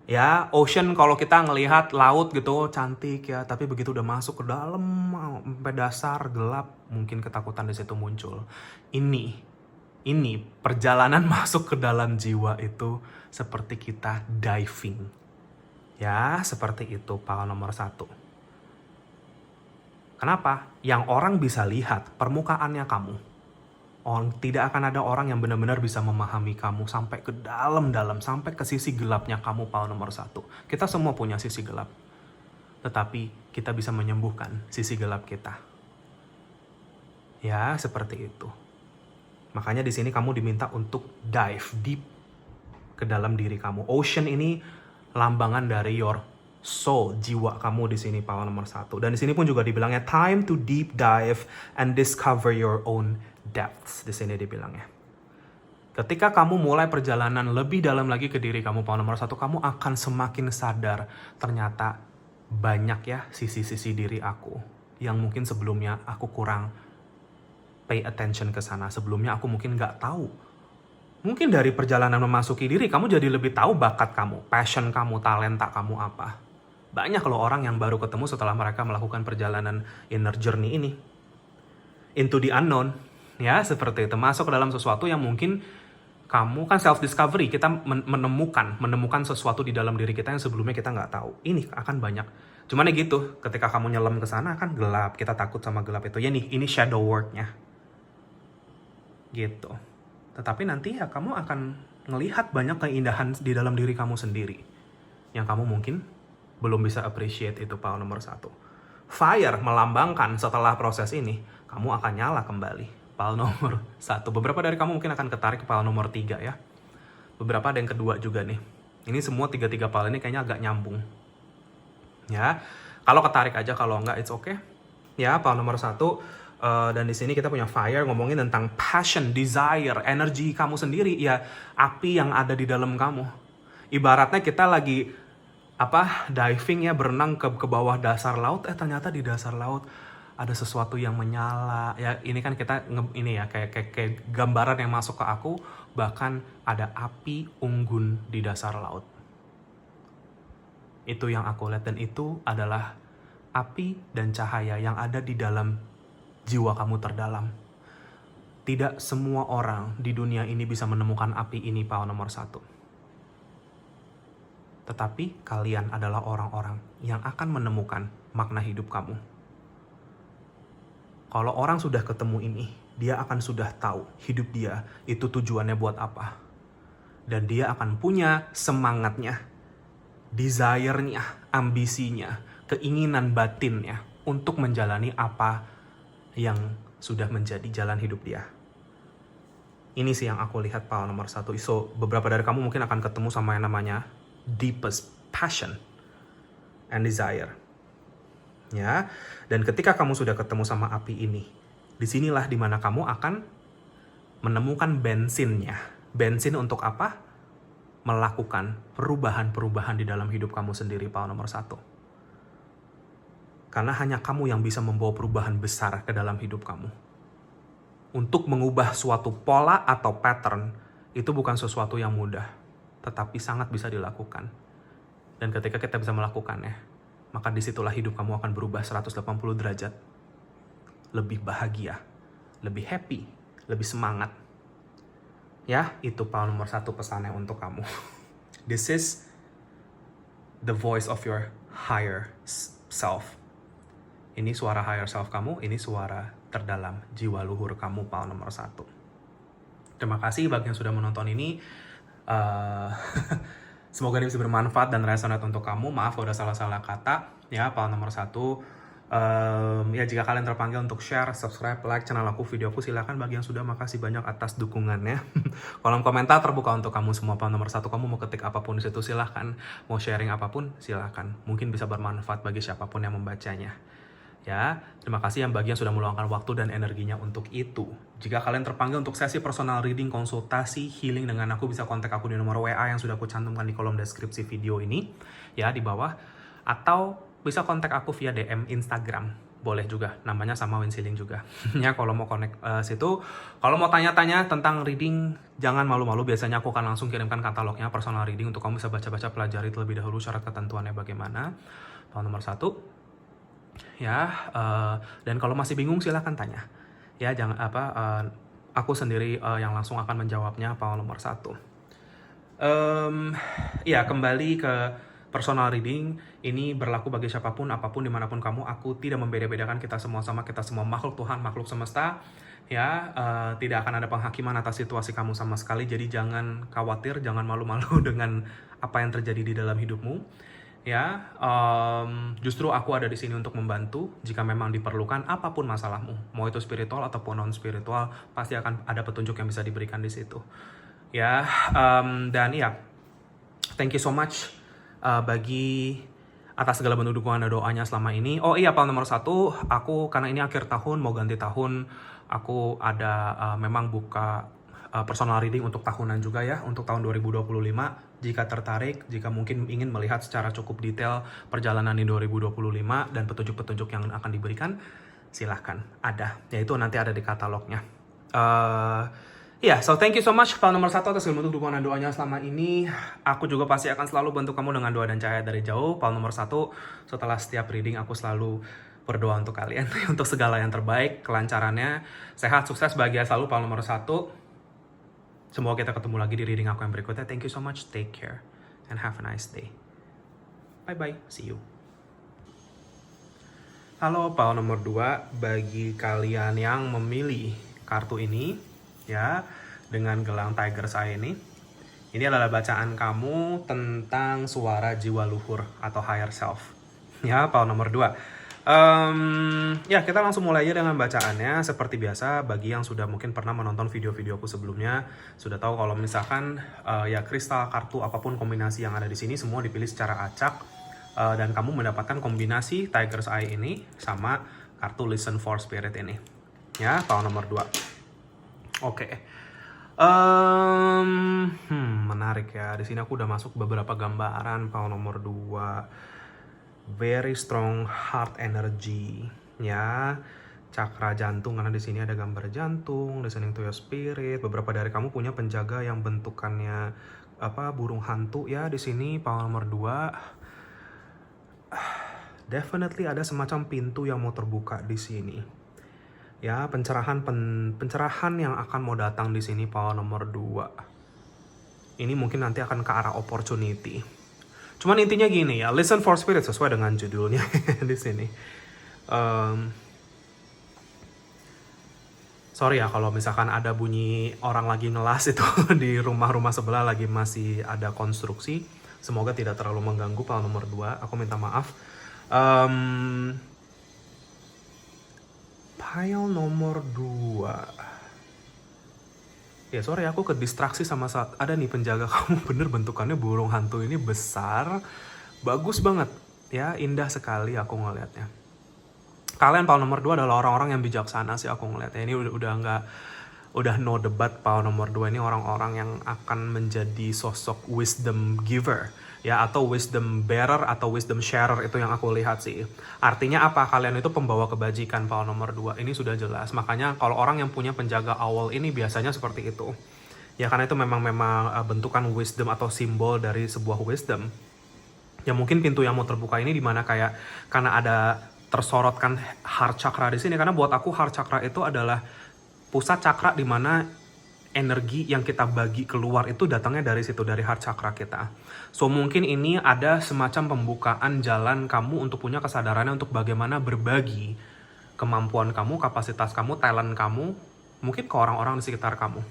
Ya, Ocean kalau kita ngelihat laut gitu cantik ya, tapi begitu udah masuk ke dalam sampai dasar gelap, mungkin ketakutan di situ muncul. Ini perjalanan masuk ke dalam jiwa itu seperti kita diving. Ya, seperti itu power nomor 1. Kenapa? Yang orang bisa lihat permukaannya kamu. Tidak akan ada orang yang benar-benar bisa memahami kamu sampai ke dalam-dalam, sampai ke sisi gelapnya kamu, power nomor 1. Kita semua punya sisi gelap. Tetapi kita bisa menyembuhkan sisi gelap kita. Ya, seperti itu. Makanya di sini kamu diminta untuk dive deep ke dalam diri kamu. Ocean ini lambangan dari your soul, jiwa kamu di sini, power nomor 1. Dan di sini pun juga dibilangnya time to deep dive and discover your own depths, di sini dibilangnya. Ketika kamu mulai perjalanan lebih dalam lagi ke diri kamu, power nomor 1, kamu akan semakin sadar ternyata banyak ya sisi-sisi diri aku yang mungkin sebelumnya aku kurang pay attention ke sana. Sebelumnya aku mungkin nggak tahu. Mungkin dari perjalanan memasuki diri, kamu jadi lebih tahu bakat kamu, passion kamu, talenta kamu apa. Banyak loh orang yang baru ketemu setelah mereka melakukan perjalanan inner journey ini. Into the unknown. Ya, seperti itu. Masuk ke dalam sesuatu yang mungkin kamu kan self-discovery, kita menemukan sesuatu di dalam diri kita yang sebelumnya kita nggak tahu. Ini akan banyak. Cuman ya gitu, ketika kamu nyelam ke sana kan gelap, kita takut sama gelap itu. Ya nih, ini shadow work-nya. Gitu. Tetapi nanti ya kamu akan ngelihat banyak keindahan di dalam diri kamu sendiri. Yang kamu mungkin belum bisa appreciate, itu power nomor 1. Fire melambangkan setelah proses ini, kamu akan nyala kembali. Power nomor 1. Beberapa dari kamu mungkin akan ketarik ke power nomor 3 ya. Beberapa ada yang kedua juga nih. Ini semua 3 power ini kayaknya agak nyambung. Ya, kalau ketarik aja, kalau enggak it's okay. Ya, power nomor 1. Dan di sini kita punya fire, ngomongin tentang passion, desire, energi kamu sendiri. Ya, api yang ada di dalam kamu. Ibaratnya kita lagi diving ya, berenang ke bawah dasar laut. Ternyata di dasar laut ada sesuatu yang menyala. Ya, ini kan kita ini ya kayak gambaran yang masuk ke aku, bahkan ada api unggun di dasar laut. Itu yang aku lihat, dan itu adalah api dan cahaya yang ada di dalam jiwa kamu terdalam. Tidak semua orang di dunia ini bisa menemukan api ini, power nomor 1. Tetapi kalian adalah orang-orang yang akan menemukan makna hidup kamu. Kalau orang sudah ketemu ini, dia akan sudah tahu hidup dia itu tujuannya buat apa. Dan dia akan punya semangatnya, desire-nya, ambisinya, keinginan batinnya untuk menjalani apa yang sudah menjadi jalan hidup dia. Ini sih yang aku lihat power nomor 1. So, beberapa dari kamu mungkin akan ketemu sama yang namanya deepest passion and desire. Ya, dan ketika kamu sudah ketemu sama api ini, disinilah dimana kamu akan menemukan bensinnya. Bensin untuk apa? Melakukan perubahan-perubahan di dalam hidup kamu sendiri, power nomor 1. Karena hanya kamu yang bisa membawa perubahan besar ke dalam hidup kamu. Untuk mengubah suatu pola atau pattern, itu bukan sesuatu yang mudah, tetapi sangat bisa dilakukan. Dan ketika kita bisa melakukannya, maka disitulah hidup kamu akan berubah 180 derajat. Lebih bahagia, lebih happy, lebih semangat. Ya, itu power nomor 1 pesannya untuk kamu. This is the voice of your higher self. Ini suara higher self kamu, ini suara terdalam jiwa luhur kamu, power nomor 1. Terima kasih bagi yang sudah menonton ini. Semoga ini bisa bermanfaat dan resonate untuk kamu. Maaf kalau udah salah-salah kata. Ya, power nomor 1. Ya, jika kalian terpanggil untuk share, subscribe, like channel aku, video aku, silakan. Bagi yang sudah, makasih banyak atas dukungannya. Kolom komentar terbuka untuk kamu semua, power nomor 1. Kamu mau ketik apapun di situ, silakan. Mau sharing apapun, silakan. Mungkin bisa bermanfaat bagi siapapun yang membacanya. Ya, terima kasih yang bagian sudah meluangkan waktu dan energinya untuk itu. Jika kalian terpanggil untuk sesi personal reading, konsultasi, healing dengan aku, bisa kontak aku di nomor WA yang sudah aku cantumkan di kolom deskripsi video ini, ya, di bawah. Atau bisa kontak aku via DM Instagram, boleh juga, namanya sama Winsiling juga. Ya, kalau mau connect situ. Kalau mau tanya-tanya tentang reading, jangan malu-malu. Biasanya aku akan langsung kirimkan katalognya personal reading untuk kamu bisa baca-baca, pelajari terlebih dahulu syarat ketentuannya bagaimana. Nomor 1. Ya, dan kalau masih bingung silahkan tanya. Ya, jangan aku sendiri yang langsung akan menjawabnya, power nomor 1. Ya, kembali ke personal reading. Ini berlaku bagi siapapun, apapun, dimanapun kamu. Aku tidak membeda-bedakan, kita semua sama, kita semua makhluk Tuhan, makhluk semesta. Ya, tidak akan ada penghakiman atas situasi kamu sama sekali. Jadi jangan khawatir, jangan malu-malu dengan apa yang terjadi di dalam hidupmu. Ya, justru aku ada di sini untuk membantu. Jika memang diperlukan apapun masalahmu, mau itu spiritual ataupun non spiritual, pasti akan ada petunjuk yang bisa diberikan di situ. Ya, dan ya, thank you so much bagi atas segala bentuk dukungan dan doanya selama ini. Oh iya, power nomor 1, aku karena ini akhir tahun, mau ganti tahun, aku ada memang buka personal reading untuk tahunan juga ya, untuk tahun 2025. Jika tertarik, jika mungkin ingin melihat secara cukup detail perjalanan di 2025 dan petunjuk-petunjuk yang akan diberikan, silahkan. Ada, yaitu nanti ada di katalognya. So thank you so much Pile nomor 1 atas ilmu dukungan dan doanya selama ini. Aku juga pasti akan selalu bantu kamu dengan doa dan cahaya dari jauh. Pile nomor 1, setelah setiap reading aku selalu berdoa untuk kalian untuk segala yang terbaik, kelancarannya, sehat, sukses, bahagia selalu. Pile nomor 1. Semoga kita ketemu lagi di reading aku yang berikutnya. Thank you so much, take care, and have a nice day. Bye-bye, see you. Halo, Pile nomor 2, bagi kalian yang memilih kartu ini, ya, dengan gelang Tiger's Eye ini adalah bacaan kamu tentang suara jiwa luhur atau higher self. Ya, Pile nomor 2. Kita langsung mulai aja dengan bacaannya. Seperti biasa, bagi yang sudah mungkin pernah menonton video-videoku sebelumnya, sudah tahu kalau misalkan kristal, kartu, apapun kombinasi yang ada di sini semua dipilih secara acak, dan kamu mendapatkan kombinasi Tiger's Eye ini sama kartu Listen for Spirit ini. Ya, Pile nomor 2. Oke. Menarik ya. Di sini aku udah masuk beberapa gambaran. Pile nomor 2. Very strong heart energy, ya, cakra jantung, karena di sini ada gambar jantung, listening to your spirit. Beberapa dari kamu punya penjaga yang bentukannya burung hantu ya di sini. Pile nomor 2. Definitely ada semacam pintu yang mau terbuka di sini. Ya, pencerahan yang akan mau datang di sini. Pile nomor 2. Ini mungkin nanti akan ke arah opportunity. Cuman intinya gini ya, Listen for Spirit sesuai dengan judulnya di sini. Sorry ya kalau misalkan ada bunyi orang lagi ngelas itu di rumah-rumah sebelah lagi masih ada konstruksi. Semoga tidak terlalu mengganggu. Pile nomor 2, aku minta maaf. Pile nomor 2. Ya sorry, aku ke distraksi sama saat ada nih penjaga kamu. Bener bentukannya burung hantu ini besar, bagus banget ya, indah sekali aku ngelihatnya. Kalian Pile nomor 2 adalah orang-orang yang bijaksana sih aku ngelihatnya. Ini udah no debat. Pile nomor 2 ini orang-orang yang akan menjadi sosok wisdom giver ya, atau wisdom bearer atau wisdom sharer, itu yang aku lihat sih. Artinya apa? Kalian itu pembawa kebajikan. Pile nomor 2 ini sudah jelas. Makanya kalau orang yang punya penjaga awal ini biasanya seperti itu ya, karena itu memang bentukan wisdom atau simbol dari sebuah wisdom. Ya mungkin pintu yang mau terbuka ini dimana kayak karena ada tersorotkan heart chakra di sini, karena buat aku heart chakra itu adalah pusat cakra di mana energi yang kita bagi keluar itu datangnya dari situ, dari heart chakra kita. So mungkin ini ada semacam pembukaan jalan kamu untuk punya kesadarannya untuk bagaimana berbagi kemampuan kamu, kapasitas kamu, talent kamu, mungkin ke orang-orang di sekitar kamu.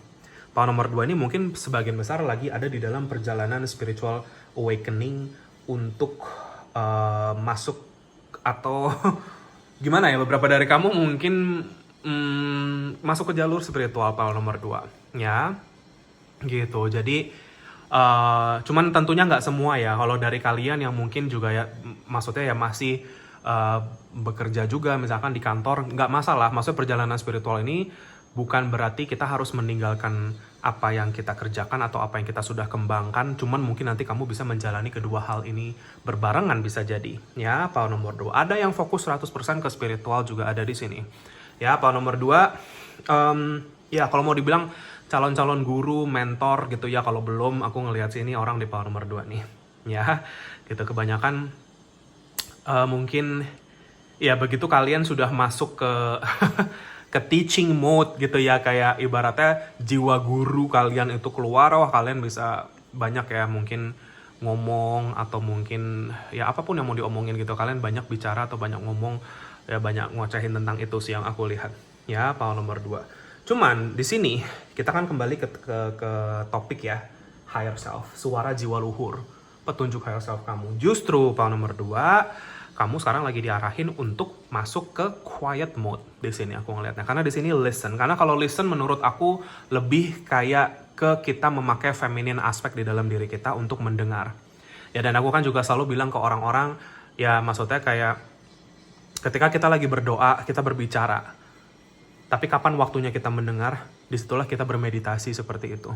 Pile nomor 2 ini mungkin sebagian besar lagi ada di dalam perjalanan spiritual awakening untuk masuk atau gimana ya, beberapa dari kamu mungkin masuk ke jalur spiritual. Pile nomor 2 ya gitu. Jadi cuman tentunya nggak semua ya. Kalau dari kalian yang mungkin juga ya, maksudnya ya masih bekerja juga misalkan di kantor, nggak masalah. Maksudnya perjalanan spiritual ini bukan berarti kita harus meninggalkan apa yang kita kerjakan atau apa yang kita sudah kembangkan. Cuman mungkin nanti kamu bisa menjalani kedua hal ini berbarengan, bisa jadi ya. Pile nomor 2 ada yang fokus 100% ke spiritual juga ada di sini ya. Pile nomor 2 ya kalau mau dibilang calon-calon guru, mentor gitu ya. Kalau belum, aku ngelihat sini orang di Pile nomor 2 nih ya gitu. Kebanyakan mungkin ya begitu kalian sudah masuk ke ke teaching mode gitu ya, kayak ibaratnya jiwa guru kalian itu keluar, wah kalian bisa banyak ya mungkin ngomong atau mungkin ya apapun yang mau diomongin gitu. Kalian banyak bicara atau banyak ngomong ya, banyak ngocehin tentang itu sih yang aku lihat ya. Pile nomor 2. Cuman di sini kita kan kembali ke topik ya, higher self, suara jiwa luhur, petunjuk higher self kamu. Justru Pile nomor 2 kamu sekarang lagi diarahin untuk masuk ke quiet mode di sini aku ngelihatnya. Karena di sini listen. Karena kalau listen menurut aku lebih kayak ke kita memakai feminine aspek di dalam diri kita untuk mendengar. Ya dan aku kan juga selalu bilang ke orang-orang ya, maksudnya kayak ketika kita lagi berdoa, kita berbicara. Tapi kapan waktunya kita mendengar? Disitulah kita bermeditasi seperti itu.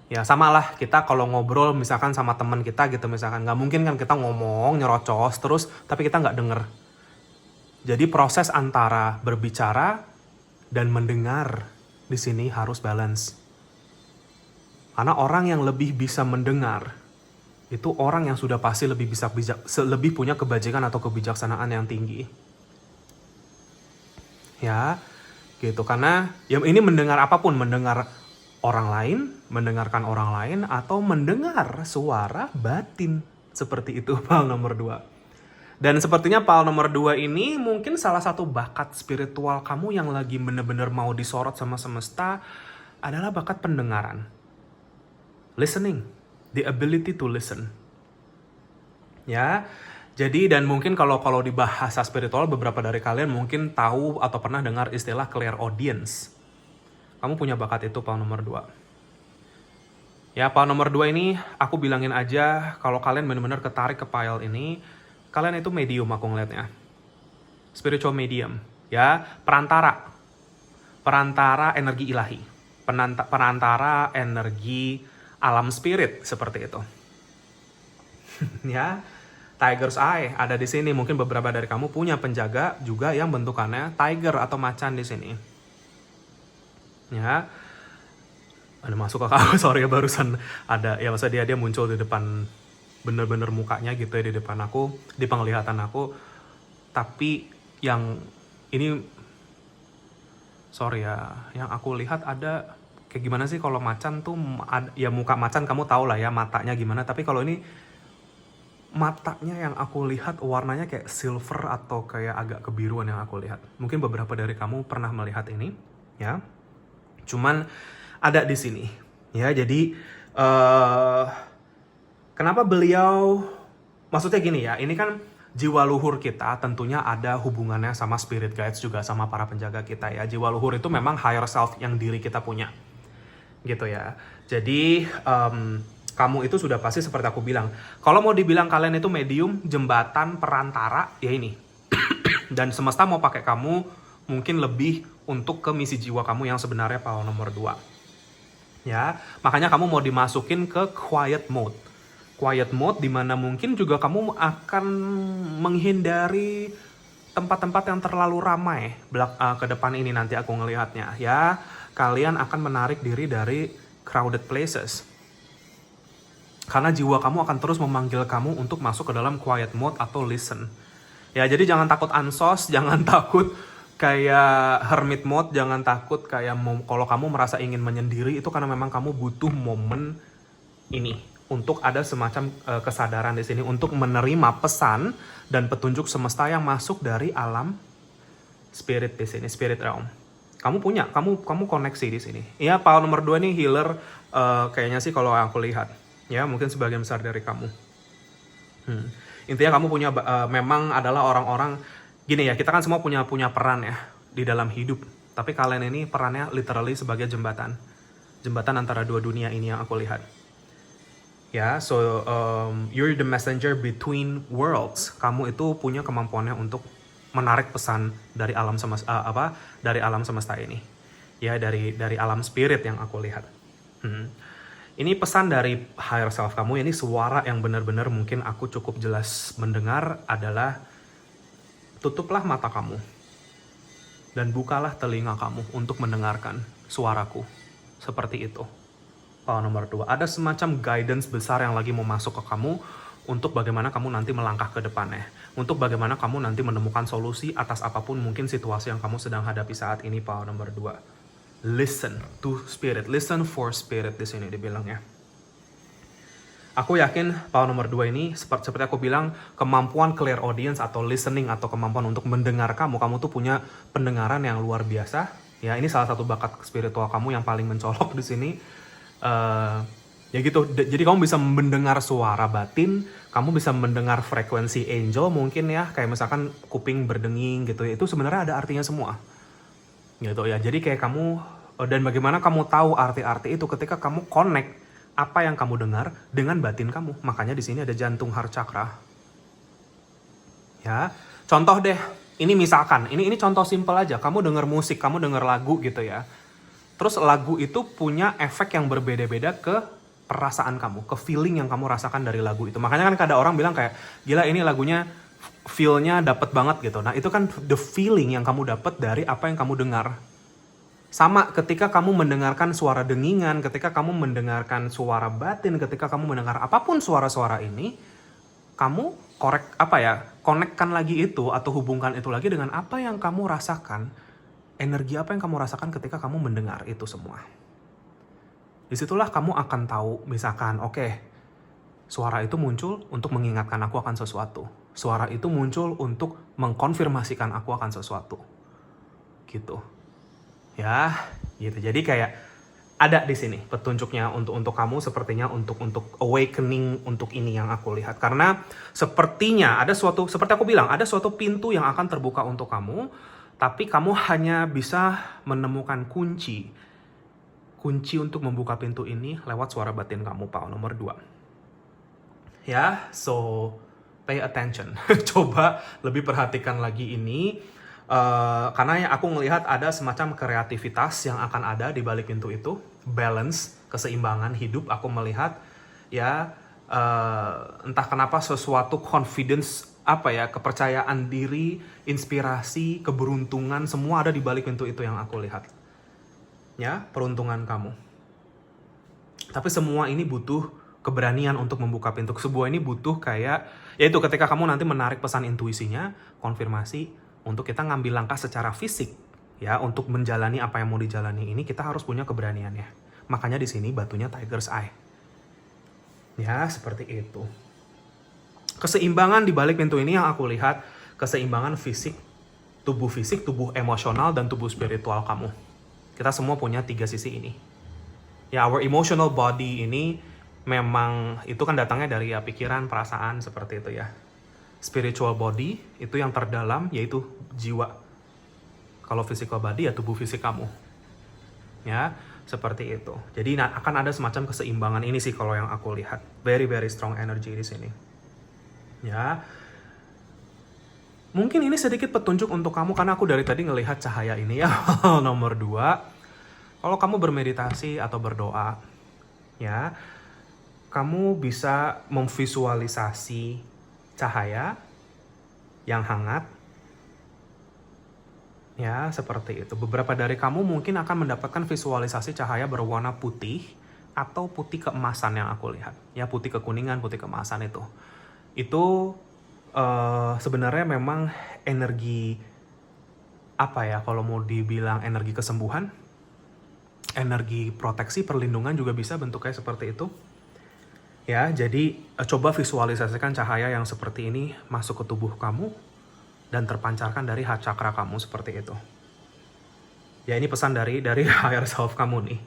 Ya sama lah kita kalau ngobrol misalkan sama teman kita gitu misalkan. Nggak mungkin kan kita ngomong nyerocos terus tapi kita nggak denger. Jadi proses antara berbicara dan mendengar di sini harus balance. Karena orang yang lebih bisa mendengar itu orang yang sudah pasti lebih bisa lebih punya kebajikan atau kebijaksanaan yang tinggi. Ya, gitu. Karena ya ini mendengar apapun, mendengar orang lain, mendengarkan orang lain, atau mendengar suara batin. Seperti itu PAL nomor 2. Dan sepertinya PAL nomor 2 ini mungkin salah satu bakat spiritual kamu yang lagi bener-bener mau disorot sama semesta adalah bakat pendengaran. Listening, the ability to listen. Ya, jadi dan mungkin kalau di bahasa spiritual beberapa dari kalian mungkin tahu atau pernah dengar istilah clairaudience. Kamu punya bakat itu PAL nomor 2. Ya, PAL nomor 2 ini aku bilangin aja kalau kalian benar-benar ketarik ke PAL ini, kalian itu medium aku ngeliatnya. Spiritual medium, ya, perantara energi ilahi, perantara energi alam spirit seperti itu. Ya, Tiger's Eye ada di sini. Mungkin beberapa dari kamu punya penjaga juga yang bentukannya tiger atau macan di sini. Ya, ada masuk ke aku, sorry ya barusan ada ya masa dia muncul di depan bener-bener mukanya gitu ya di depan aku, di penglihatan aku. Tapi yang ini sorry ya, yang aku lihat ada kayak gimana sih kalau macan tuh ya muka macan kamu tahu lah ya matanya gimana, tapi kalau ini matanya yang aku lihat warnanya kayak silver atau kayak agak kebiruan yang aku lihat. Mungkin beberapa dari kamu pernah melihat ini, ya. Cuman ada di sini, ya. Jadi kenapa beliau? Maksudnya gini ya. Ini kan jiwa luhur kita tentunya ada hubungannya sama spirit guides juga sama para penjaga kita ya. Jiwa luhur itu memang higher self yang diri kita punya, gitu ya. Jadi kamu itu sudah pasti seperti aku bilang. Kalau mau dibilang kalian itu medium, jembatan, perantara, ya ini. Dan semesta mau pakai kamu mungkin lebih untuk ke misi jiwa kamu yang sebenarnya PAL nomor 2. Ya, makanya kamu mau dimasukin ke quiet mode. Quiet mode dimana mungkin juga kamu akan menghindari tempat-tempat yang terlalu ramai ke depan ini nanti aku ngelihatnya. Ya, kalian akan menarik diri dari crowded places. Karena jiwa kamu akan terus memanggil kamu untuk masuk ke dalam quiet mode atau listen. Ya, jadi jangan takut ansos, jangan takut kayak hermit mode, jangan takut kayak kalau kamu merasa ingin menyendiri itu karena memang kamu butuh momen ini untuk ada semacam kesadaran di sini untuk menerima pesan dan petunjuk semesta yang masuk dari alam spirit di sini, spirit realm. Kamu punya, kamu koneksi di sini. Ya, PAL nomor 2 nih healer kayaknya sih kalau aku lihat. Ya, mungkin sebagian besar dari kamu. Intinya kamu punya memang adalah orang-orang gini ya, kita kan semua punya peran ya di dalam hidup. Tapi kalian ini perannya literally sebagai jembatan. Jembatan antara dua dunia ini yang aku lihat. Ya, so you're the messenger between worlds. Kamu itu punya kemampuannya untuk menarik pesan dari alam semesta dari alam semesta ini. Ya, dari alam spirit yang aku lihat. Ini pesan dari higher self kamu, ini suara yang benar-benar mungkin aku cukup jelas mendengar adalah tutuplah mata kamu dan bukalah telinga kamu untuk mendengarkan suaraku. Seperti itu. PAL nomor 2. Ada semacam guidance besar yang lagi mau masuk ke kamu untuk bagaimana kamu nanti melangkah ke depannya. Untuk bagaimana kamu nanti menemukan solusi atas apapun mungkin situasi yang kamu sedang hadapi saat ini, PAL nomor 2. Listen to spirit, listen for spirit di sini dibilangnya. Aku yakin PAL nomor 2 ini seperti aku bilang, kemampuan clairaudience atau listening atau kemampuan untuk mendengar kamu tuh punya pendengaran yang luar biasa. Ya, ini salah satu bakat spiritual kamu yang paling mencolok di sini. Ya gitu. Jadi kamu bisa mendengar suara batin, kamu bisa mendengar frekuensi angel mungkin ya, kayak misalkan kuping berdenging gitu. Itu sebenarnya ada artinya semua. Gitu ya. Jadi kayak kamu dan bagaimana kamu tahu arti-arti itu ketika kamu connect apa yang kamu dengar dengan batin kamu. Makanya di sini ada jantung heart chakra. Ya. Contoh deh, ini misalkan, ini contoh simple aja. Kamu dengar musik, kamu dengar lagu gitu ya. Terus lagu itu punya efek yang berbeda-beda ke perasaan kamu, ke feeling yang kamu rasakan dari lagu itu. Makanya kan ada orang bilang kayak, gila ini lagunya feel-nya dapet banget gitu. Nah itu kan the feeling yang kamu dapet dari apa yang kamu dengar. Sama ketika kamu mendengarkan suara dengingan, ketika kamu mendengarkan suara batin, ketika kamu mendengar apapun suara-suara ini, kamu konekkan lagi itu atau hubungkan itu lagi dengan apa yang kamu rasakan, energi apa yang kamu rasakan ketika kamu mendengar itu semua. Disitulah kamu akan tahu, misalkan, oke, suara itu muncul untuk mengingatkan aku akan sesuatu. Suara itu muncul untuk mengkonfirmasikan aku akan sesuatu. Gitu. Ya, gitu. Jadi kayak ada di sini petunjuknya untuk kamu, sepertinya untuk awakening untuk ini yang aku lihat. Karena sepertinya seperti aku bilang, ada suatu pintu yang akan terbuka untuk kamu, tapi kamu hanya bisa menemukan kunci untuk membuka pintu ini lewat suara batin kamu, Pal nomor 2. Ya, so pay attention. Coba lebih perhatikan lagi ini. Karena yang aku melihat ada semacam kreativitas yang akan ada di balik pintu itu, balance, keseimbangan hidup. Aku melihat ya entah kenapa sesuatu confidence, kepercayaan diri, inspirasi, keberuntungan, semua ada di balik pintu itu yang aku lihat. Ya, peruntungan kamu. Tapi semua ini butuh keberanian untuk membuka pintu. Sebuah ini butuh kayak, yaitu ketika kamu nanti menarik pesan intuisinya, konfirmasi, untuk kita ngambil langkah secara fisik, ya, untuk menjalani apa yang mau dijalani ini, kita harus punya keberaniannya. Makanya di sini batunya Tiger's Eye. Ya, seperti itu. Keseimbangan di balik pintu ini yang aku lihat, keseimbangan fisik, tubuh emosional, dan tubuh spiritual kamu. Kita semua punya 3 sisi ini. Ya, our emotional body ini memang itu kan datangnya dari pikiran, perasaan, seperti itu ya. Spiritual body itu yang terdalam, yaitu jiwa. Kalau physical body ya tubuh fisik kamu. Ya, seperti itu. Jadi akan ada semacam keseimbangan ini sih kalau yang aku lihat. Very very strong energy di sini. Ya. Mungkin ini sedikit petunjuk untuk kamu karena aku dari tadi ngelihat cahaya ini ya. Nomor 2. Kalau kamu bermeditasi atau berdoa, ya, kamu bisa memvisualisasi cahaya yang hangat, ya, seperti itu. Beberapa dari kamu mungkin akan mendapatkan visualisasi cahaya berwarna putih atau putih keemasan yang aku lihat. Ya, putih kekuningan, putih keemasan itu. Itu sebenarnya memang energi kalau mau dibilang energi kesembuhan, energi proteksi, perlindungan juga bisa bentuknya seperti itu. Ya, jadi coba visualisasikan cahaya yang seperti ini masuk ke tubuh kamu dan terpancarkan dari heart chakra kamu seperti itu. Ya, ini pesan dari higher self kamu nih.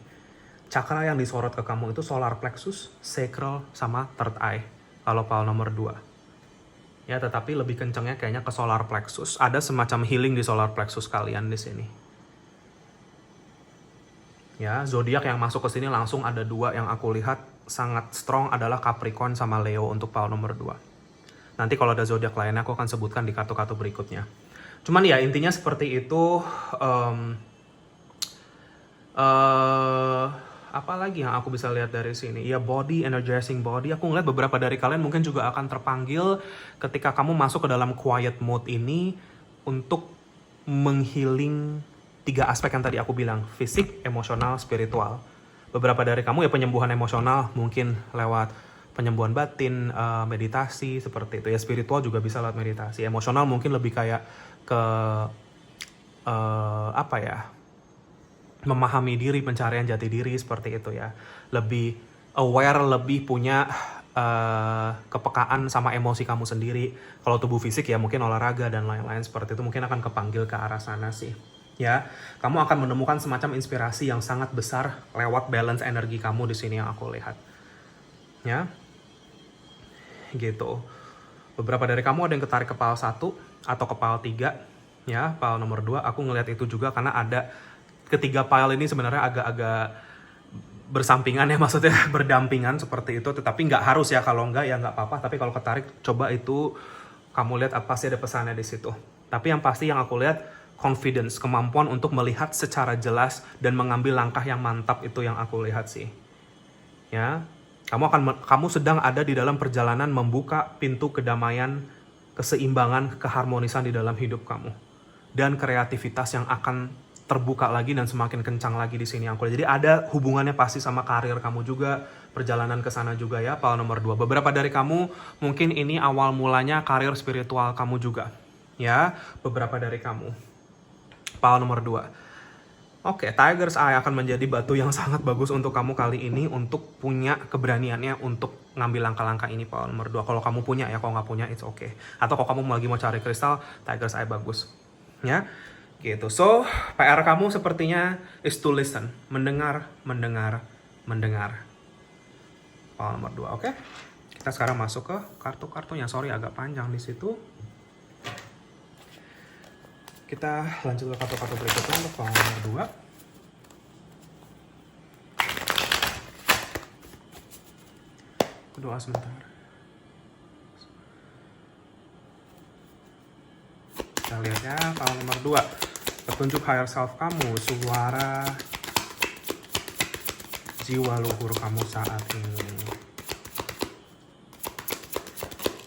Chakra yang disorot ke kamu itu solar plexus, sacral, sama third eye. Kalau Pal nomor 2. Ya, tetapi lebih kencengnya kayaknya ke solar plexus. Ada semacam healing di solar plexus kalian di sini. Ya, zodiak yang masuk ke sini langsung ada 2 yang aku lihat sangat strong adalah Capricorn sama Leo untuk Pal nomor 2. Nanti kalau ada zodiak lainnya aku akan sebutkan di kartu-kartu berikutnya. Cuman ya intinya seperti itu. Apa lagi yang aku bisa lihat dari sini? Ya, body, energizing body. Aku ngeliat beberapa dari kalian mungkin juga akan terpanggil ketika kamu masuk ke dalam quiet mode ini untuk menghealing 3 aspek yang tadi aku bilang, fisik, emosional, spiritual. Beberapa dari kamu ya penyembuhan emosional mungkin lewat penyembuhan batin, meditasi, seperti itu ya. Spiritual juga bisa lewat meditasi. Emosional mungkin lebih kayak ke memahami diri, pencarian jati diri, seperti itu ya. Lebih aware, lebih punya kepekaan sama emosi kamu sendiri. Kalau tubuh fisik ya mungkin olahraga dan lain-lain seperti itu, mungkin akan kepanggil ke arah sana sih. Ya, kamu akan menemukan semacam inspirasi yang sangat besar lewat balance energi kamu di sini yang aku lihat. Ya, gitu. Beberapa dari kamu ada yang ketarik ke Pal 1 atau ke Pal 3. Ya, Pal nomor 2. Aku ngelihat itu juga karena ada ketiga pile ini sebenarnya agak-agak bersampingan ya, maksudnya berdampingan seperti itu. Tetapi nggak harus ya, kalau nggak ya nggak apa-apa. Tapi kalau ketarik, coba itu kamu lihat apa sih ada pesannya di situ. Tapi yang pasti yang aku lihat, confidence, kemampuan untuk melihat secara jelas dan mengambil langkah yang mantap, itu yang aku lihat sih. Ya, kamu sedang ada di dalam perjalanan membuka pintu kedamaian, keseimbangan, keharmonisan di dalam hidup kamu. Dan kreativitas yang akan terbuka lagi dan semakin kencang lagi di sini aku. Jadi ada hubungannya pasti sama karir kamu juga, perjalanan ke sana juga ya, pile nomor 2. Beberapa dari kamu mungkin ini awal mulanya karir spiritual kamu juga. Ya, beberapa dari kamu. Pile nomor 2. Oke, Tiger's Eye akan menjadi batu yang sangat bagus untuk kamu kali ini untuk punya keberaniannya untuk ngambil langkah-langkah ini, pile nomor 2. Kalau kamu punya ya, kalau nggak punya it's okay. Atau kalau kamu lagi mau cari kristal, Tiger's Eye bagus. Ya, gitu. So, PR kamu sepertinya is to listen, mendengar. Pile nomor 2, oke? Kita sekarang masuk ke kartu-kartunya. Sorry agak panjang di situ. Kita lanjut ke kartu-kartu berikutnya untuk pile nomor 2. Doa sebentar. Kita lihat ya, pile nomor 2. Petunjuk higher self kamu, suara jiwa luhur kamu saat ini.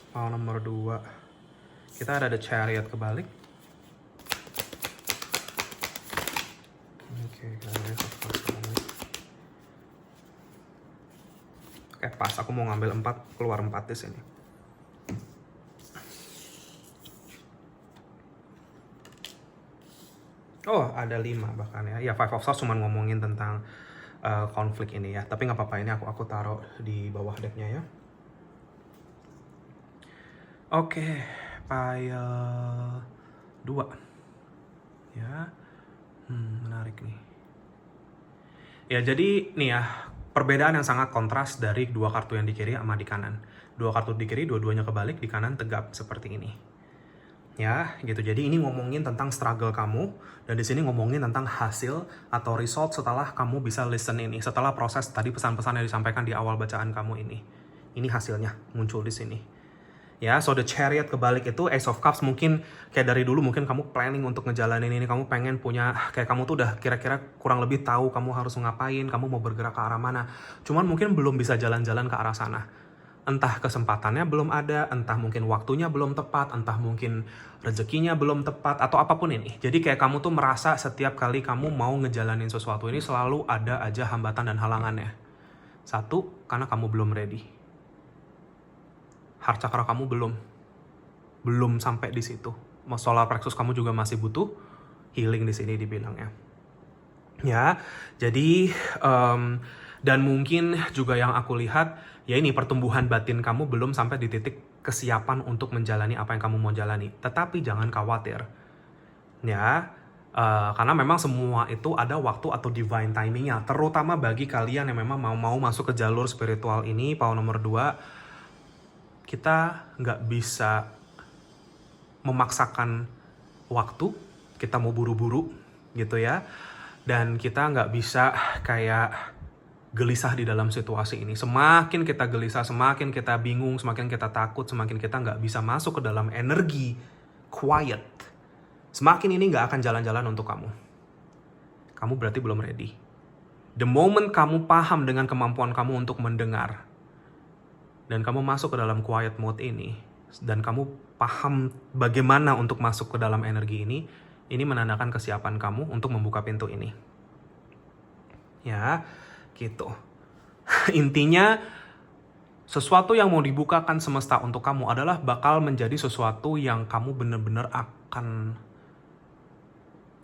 Pile nomor 2. Kita ada The Chariot kebalik. Oke, pas aku mau ngambil 4, keluar 4 di sini. Oh, ada 5 bahkan ya. Ya, Five of Swords cuma ngomongin tentang konflik ini ya. Tapi nggak apa-apa, ini aku taruh di bawah decknya ya. Oke, pile 2. Ya, menarik nih. Ya, jadi nih ya, perbedaan yang sangat kontras dari dua kartu yang di kiri sama di kanan. Dua kartu di kiri, dua-duanya kebalik, di kanan tegap seperti ini. Ya, gitu. Jadi ini ngomongin tentang struggle kamu, dan di sini ngomongin tentang hasil atau result setelah kamu bisa listen ini, setelah proses tadi pesan-pesan yang disampaikan di awal bacaan kamu ini. Ini hasilnya muncul di sini. Ya, so The Chariot kebalik itu Ace of Cups, mungkin kayak dari dulu mungkin kamu planning untuk ngejalanin ini, kamu pengen punya, kayak kamu tuh udah kira-kira kurang lebih tahu kamu harus ngapain, kamu mau bergerak ke arah mana. Cuman mungkin belum bisa jalan-jalan ke arah sana. Entah kesempatannya belum ada, entah mungkin waktunya belum tepat, entah mungkin rezekinya belum tepat, atau apapun ini. Jadi kayak kamu tuh merasa setiap kali kamu mau ngejalanin sesuatu ini selalu ada aja hambatan dan halangannya. Satu, karena kamu belum ready. Heart chakra kamu belum sampai di situ. Solar plexus kamu juga masih butuh healing di sini dibilangnya. Ya, jadi dan mungkin juga yang aku lihat ya ini pertumbuhan batin kamu belum sampai di titik kesiapan untuk menjalani apa yang kamu mau jalani. Tetapi jangan khawatir. Ya, karena memang semua itu ada waktu atau divine timingnya. Terutama bagi kalian yang memang mau masuk ke jalur spiritual ini, pile nomor 2. Kita nggak bisa memaksakan waktu, kita mau buru-buru gitu ya. Dan kita nggak bisa kayak gelisah di dalam situasi ini. Semakin kita gelisah, semakin kita bingung, semakin kita takut, semakin kita nggak bisa masuk ke dalam energi quiet. Semakin ini nggak akan jalan-jalan untuk kamu. Kamu berarti belum ready. The moment kamu paham dengan kemampuan kamu untuk mendengar, dan kamu masuk ke dalam quiet mode ini, dan kamu paham bagaimana untuk masuk ke dalam energi ini menandakan kesiapan kamu untuk membuka pintu ini. Ya, gitu. Intinya, sesuatu yang mau dibukakan semesta untuk kamu adalah bakal menjadi sesuatu yang kamu benar-benar akan,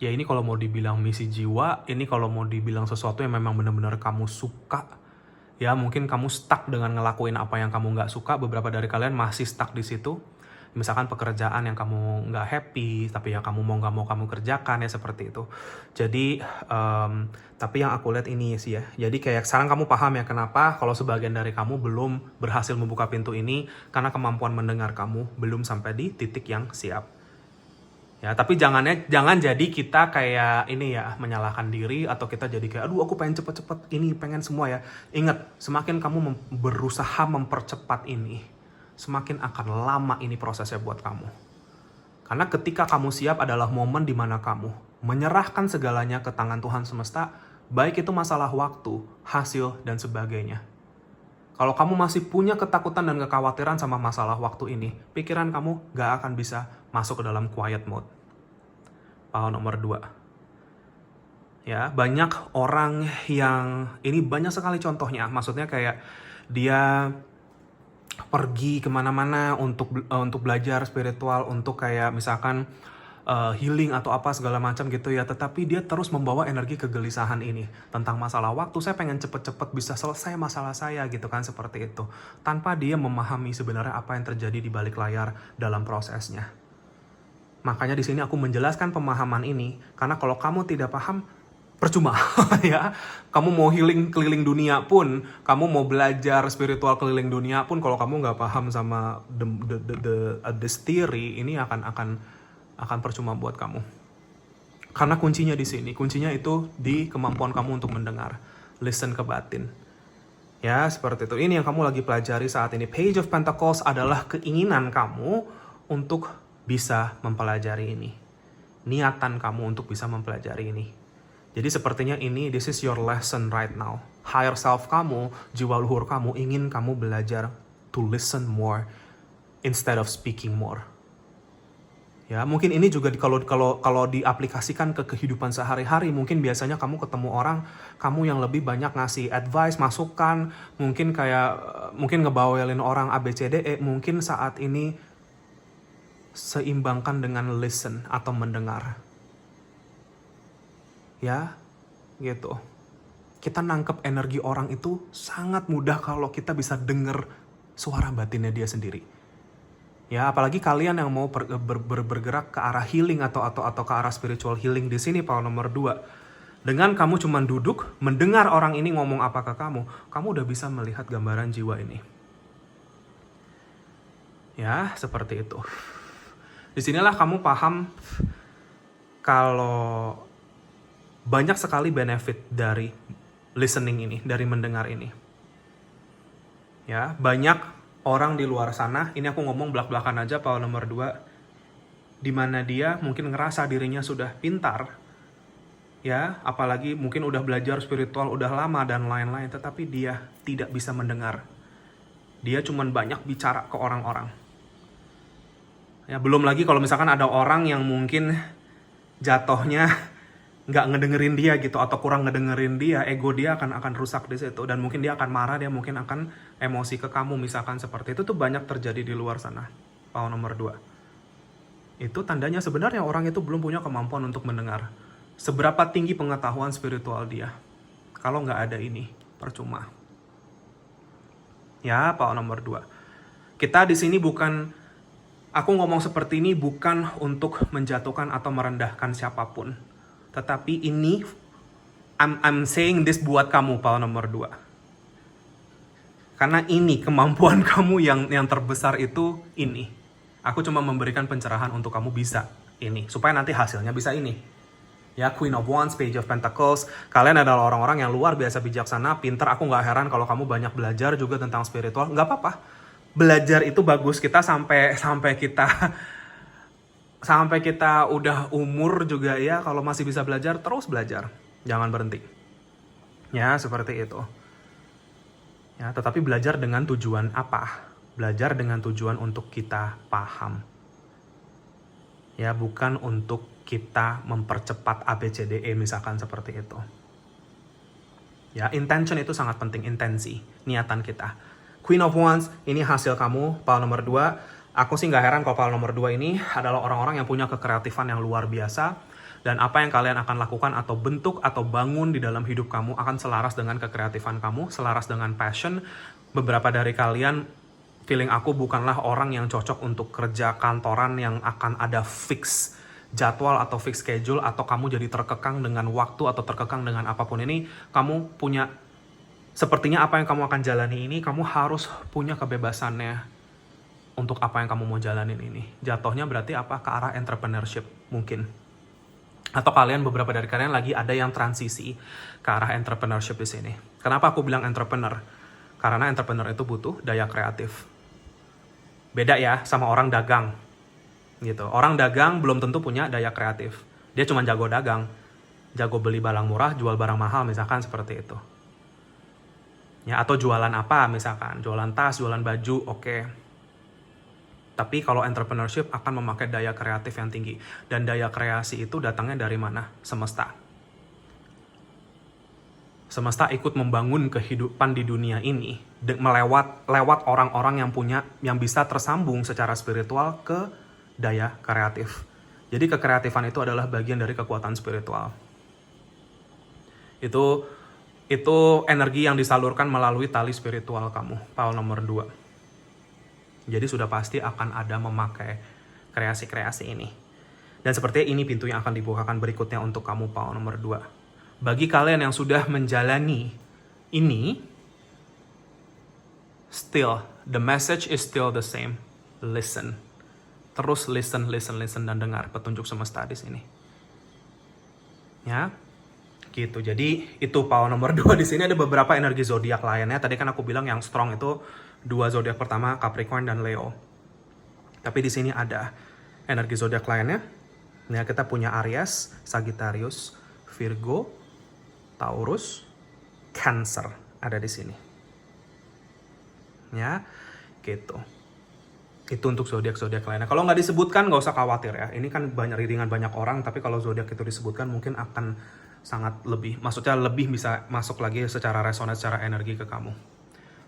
ya ini kalau mau dibilang misi jiwa, ini kalau mau dibilang sesuatu yang memang benar-benar kamu suka. Ya, mungkin kamu stuck dengan ngelakuin apa yang kamu nggak suka. Beberapa dari kalian masih stuck di situ. Misalkan pekerjaan yang kamu nggak happy, tapi yang kamu mau nggak mau kamu kerjakan, ya seperti itu. Jadi, tapi yang aku lihat ini sih ya. Jadi kayak sekarang kamu paham ya kenapa kalau sebagian dari kamu belum berhasil membuka pintu ini, karena kemampuan mendengar kamu belum sampai di titik yang siap. Ya, tapi jangan jadi kita kayak ini ya, menyalahkan diri, atau kita jadi kayak aduh aku pengen cepet-cepet ini, pengen semua ya. Ingat, semakin kamu berusaha mempercepat ini, semakin akan lama ini prosesnya buat kamu. Karena ketika kamu siap adalah momen di mana kamu menyerahkan segalanya ke tangan Tuhan semesta, baik itu masalah waktu, hasil, dan sebagainya. Kalau kamu masih punya ketakutan dan kekhawatiran sama masalah waktu ini, pikiran kamu gak akan bisa masuk ke dalam quiet mode. Hal nomor 2. Ya, banyak orang yang, ini banyak sekali contohnya, maksudnya kayak dia pergi kemana-mana untuk belajar spiritual, untuk kayak misalkan healing atau apa segala macam gitu ya, tetapi dia terus membawa energi kegelisahan ini tentang masalah waktu. Saya pengen cepet-cepet bisa selesai masalah saya gitu kan, seperti itu, tanpa dia memahami sebenarnya apa yang terjadi di balik layar dalam prosesnya. Makanya di sini aku menjelaskan pemahaman ini, karena kalau kamu tidak paham, percuma ya. Kamu mau healing keliling dunia pun, kamu mau belajar spiritual keliling dunia pun, kalau kamu nggak paham sama this theory, ini akan percuma buat kamu. Karena kuncinya di sini, kuncinya itu di kemampuan kamu untuk mendengar, listen ke batin. Ya, seperti itu. Ini yang kamu lagi pelajari saat ini. Page of Pentacles adalah keinginan kamu untuk bisa mempelajari ini. Niatan kamu untuk bisa mempelajari ini. Jadi sepertinya ini, this is your lesson right now. Higher self kamu, jiwa luhur kamu ingin kamu belajar to listen more instead of speaking more. Ya, mungkin ini juga kalau diaplikasikan ke kehidupan sehari-hari, mungkin biasanya kamu ketemu orang, kamu yang lebih banyak ngasih advice, masukan, mungkin ngebawelin orang ABCDE, mungkin saat ini seimbangkan dengan listen atau mendengar. Ya, gitu. Kita nangkep energi orang itu sangat mudah kalau kita bisa denger suara batinnya dia sendiri. Ya, apalagi kalian yang mau bergerak ke arah healing atau ke arah spiritual healing di sini, power nomor 2. Dengan kamu cuman duduk, mendengar orang ini ngomong apa ke kamu udah bisa melihat gambaran jiwa ini. Ya, seperti itu. Disinilah kamu paham kalau banyak sekali benefit dari listening ini, dari mendengar ini. Ya, banyak orang di luar sana, ini aku ngomong belak-belakan aja, power nomor 2, di mana dia mungkin ngerasa dirinya sudah pintar, ya, apalagi mungkin udah belajar spiritual udah lama dan lain-lain, tetapi dia tidak bisa mendengar. Dia cuman banyak bicara ke orang-orang. Ya, belum lagi kalau misalkan ada orang yang mungkin jatohnya nggak ngedengerin dia gitu, atau kurang ngedengerin dia, ego dia akan rusak di situ, dan mungkin dia akan marah, dia mungkin akan emosi ke kamu, misalkan seperti itu. Tuh banyak terjadi di luar sana. Power nomor 2. Itu tandanya sebenarnya orang itu belum punya kemampuan untuk mendengar. Seberapa tinggi pengetahuan spiritual dia, kalau nggak ada ini, percuma. Ya, power nomor 2. Kita di sini bukan, aku ngomong seperti ini bukan untuk menjatuhkan atau merendahkan siapapun. Tetapi ini, I'm saying this buat kamu, power nomor 2. Karena ini kemampuan kamu yang terbesar itu ini. Aku cuma memberikan pencerahan untuk kamu bisa ini, supaya nanti hasilnya bisa ini. Ya, Queen of Wands, Page of Pentacles. Kalian adalah orang-orang yang luar biasa bijaksana, pintar. Aku gak heran kalau kamu banyak belajar juga tentang spiritual. Gak apa-apa. Belajar itu bagus. Kita sampai kita udah umur juga ya, kalau masih bisa belajar, terus belajar. Jangan berhenti. Ya, seperti itu. Ya, tetapi belajar dengan tujuan apa? Belajar dengan tujuan untuk kita paham. Ya, bukan untuk kita mempercepat ABCDE misalkan seperti itu. Ya, intention itu sangat penting, intensi, niatan kita. Queen of Wands, ini hasil kamu, power nomor 2. Aku sih nggak heran kalau power nomor 2 ini adalah orang-orang yang punya kekreatifan yang luar biasa. Dan apa yang kalian akan lakukan atau bentuk atau bangun di dalam hidup kamu akan selaras dengan kekreatifan kamu, selaras dengan passion. Beberapa dari kalian, feeling aku bukanlah orang yang cocok untuk kerja kantoran yang akan ada fix jadwal atau fix schedule, atau kamu jadi terkekang dengan waktu atau terkekang dengan apapun ini. Kamu punya, sepertinya apa yang kamu akan jalani ini, kamu harus punya kebebasannya untuk apa yang kamu mau jalanin ini. Jatuhnya berarti apa? Ke arah entrepreneurship mungkin. Atau beberapa dari kalian lagi ada yang transisi ke arah entrepreneurship di sini. Kenapa aku bilang entrepreneur? Karena entrepreneur itu butuh daya kreatif. Beda ya sama orang dagang. Gitu. Orang dagang belum tentu punya daya kreatif. Dia cuma jago dagang, jago beli barang murah, jual barang mahal, misalkan seperti itu. Ya, atau jualan apa misalkan, jualan tas, jualan baju, oke. Tapi kalau entrepreneurship akan memakai daya kreatif yang tinggi. Dan daya kreasi itu datangnya dari mana? Semesta. Semesta ikut membangun kehidupan di dunia ini lewat orang-orang yang bisa tersambung secara spiritual ke daya kreatif. Jadi kekreatifan itu adalah bagian dari kekuatan spiritual. Itu energi yang disalurkan melalui tali spiritual kamu, Paul nomor 2. Jadi sudah pasti akan ada memakai kreasi-kreasi ini. Dan sepertinya ini pintu yang akan dibukakan berikutnya untuk kamu, Paul nomor 2. Bagi kalian yang sudah menjalani ini, still, the message is still the same. Listen. Terus listen, dan dengar petunjuk semesta di sini. Ya, gitu. Jadi itu Paul nomor 2. Di sini ada beberapa energi zodiak lainnya. Tadi kan aku bilang yang strong itu 2 zodiak pertama, Capricorn dan Leo. Tapi di sini ada energi zodiak lainnya. Ya, kita punya Aries, Sagittarius, Virgo, Taurus, Cancer ada di sini. Ya, gitu. Itu untuk zodiak-zodiak lainnya. Kalau nggak disebutkan nggak usah khawatir ya. Ini kan banyak readingan banyak orang, tapi kalau zodiak itu disebutkan mungkin akan sangat lebih, maksudnya lebih bisa masuk lagi secara resonans, secara energi ke kamu.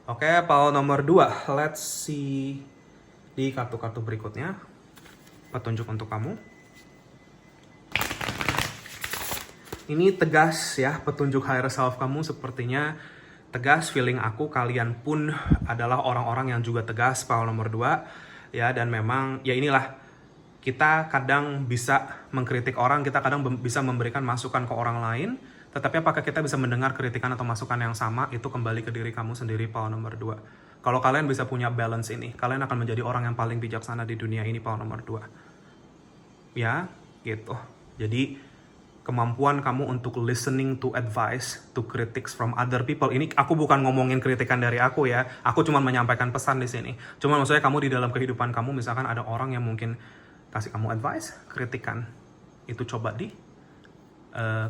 Oke, Paul nomor 2. Let's see di kartu-kartu berikutnya. Petunjuk untuk kamu. Ini tegas ya, petunjuk higher self kamu sepertinya tegas. Feeling aku kalian pun adalah orang-orang yang juga tegas, Paul nomor 2. Ya, dan memang ya inilah, kita kadang bisa mengkritik orang, kita kadang bisa memberikan masukan ke orang lain, tetapi apakah kita bisa mendengar kritikan atau masukan yang sama, itu kembali ke diri kamu sendiri, Paul nomor 2. Kalau kalian bisa punya balance ini, kalian akan menjadi orang yang paling bijaksana di dunia ini, Paul nomor 2. Ya, gitu. Jadi kemampuan kamu untuk listening to advice, to critics from other people. Ini aku bukan ngomongin kritikan dari aku ya. Aku cuma menyampaikan pesan di sini. Cuma maksudnya kamu di dalam kehidupan kamu, misalkan ada orang yang mungkin kasih kamu advice, kritikan. Itu coba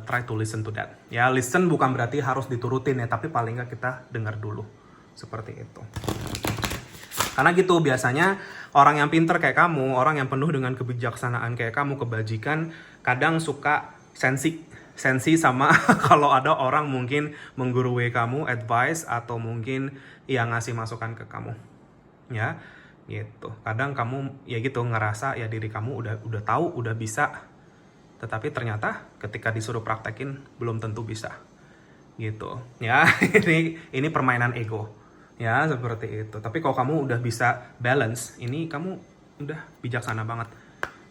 try to listen to that. Ya, listen bukan berarti harus diturutin ya, tapi paling nggak kita dengar dulu. Seperti itu. Karena gitu biasanya orang yang pinter kayak kamu, orang yang penuh dengan kebijaksanaan kayak kamu, kebajikan, kadang suka sensi sama kalau ada orang mungkin menggurui kamu, advice, atau mungkin yang ngasih masukan ke kamu. Ya, gitu. Kadang kamu ya gitu ngerasa ya diri kamu udah tahu, udah bisa. Tetapi ternyata ketika disuruh praktekin belum tentu bisa. Gitu. Ya, ini permainan ego. Ya, seperti itu. Tapi kalau kamu udah bisa balance, ini kamu udah bijaksana banget.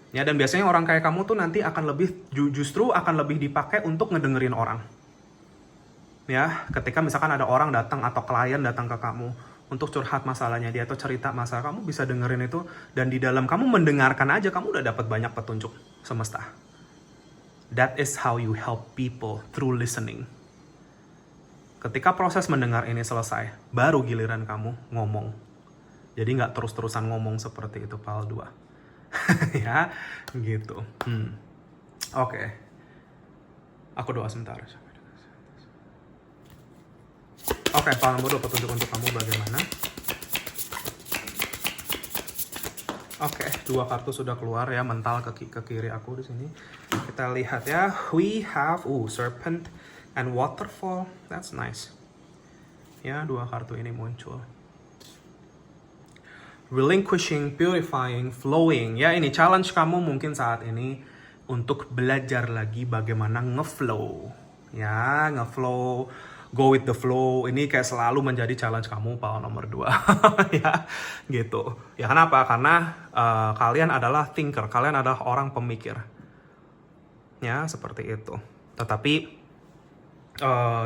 Ya, dan biasanya orang kayak kamu tuh nanti akan justru akan lebih dipakai untuk ngedengerin orang. Ya, ketika misalkan ada orang datang atau klien datang ke kamu untuk curhat masalahnya dia atau cerita masalah, kamu bisa dengerin itu, dan di dalam kamu mendengarkan aja kamu udah dapat banyak petunjuk semesta. That is how you help people through listening. Ketika proses mendengar ini selesai, baru giliran kamu ngomong. Jadi nggak terus-terusan ngomong seperti itu, Paul 2. Ya, gitu. Oke. Aku doa sebentar. Oke, Paul nomor 2, petunjuk untuk kamu bagaimana? Oke, 2 kartu sudah keluar ya, mental ke kiri aku di sini. Kita lihat ya. We have Serpent and Waterfall. That's nice. Ya, 2 kartu ini muncul. Relinquishing, purifying, flowing. Ya, ini challenge kamu mungkin saat ini untuk belajar lagi bagaimana ngeflow. Ya, ngeflow, go with the flow. Ini kayak selalu menjadi challenge kamu, Paul nomor 2. Ya, gitu. Ya, kenapa? Karena kalian adalah thinker, kalian adalah orang pemikir. Ya, seperti itu. Tetapi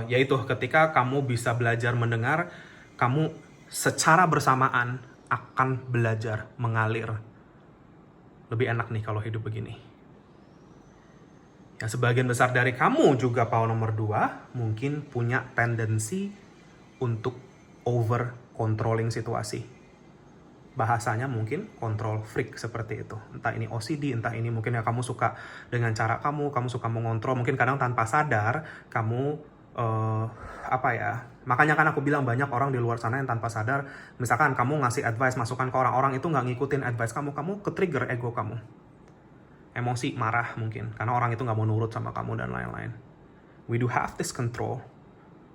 yaitu ketika kamu bisa belajar mendengar, kamu secara bersamaan akan belajar mengalir. Lebih enak nih kalau hidup begini. Ya, sebagian besar dari kamu juga, Paul nomor 2, mungkin punya tendensi untuk over controlling situasi. bahasanya mungkin control freak seperti itu. Entah ini OCD, entah ini mungkin ya kamu suka dengan cara kamu suka mengontrol, mungkin kadang tanpa sadar kamu apa ya, makanya kan aku bilang banyak orang di luar sana yang tanpa sadar, misalkan kamu ngasih advice, masukan ke orang itu nggak ngikutin advice kamu ke-trigger ego kamu. Emosi, marah mungkin, karena orang itu nggak mau nurut sama kamu dan lain-lain. We do have this control.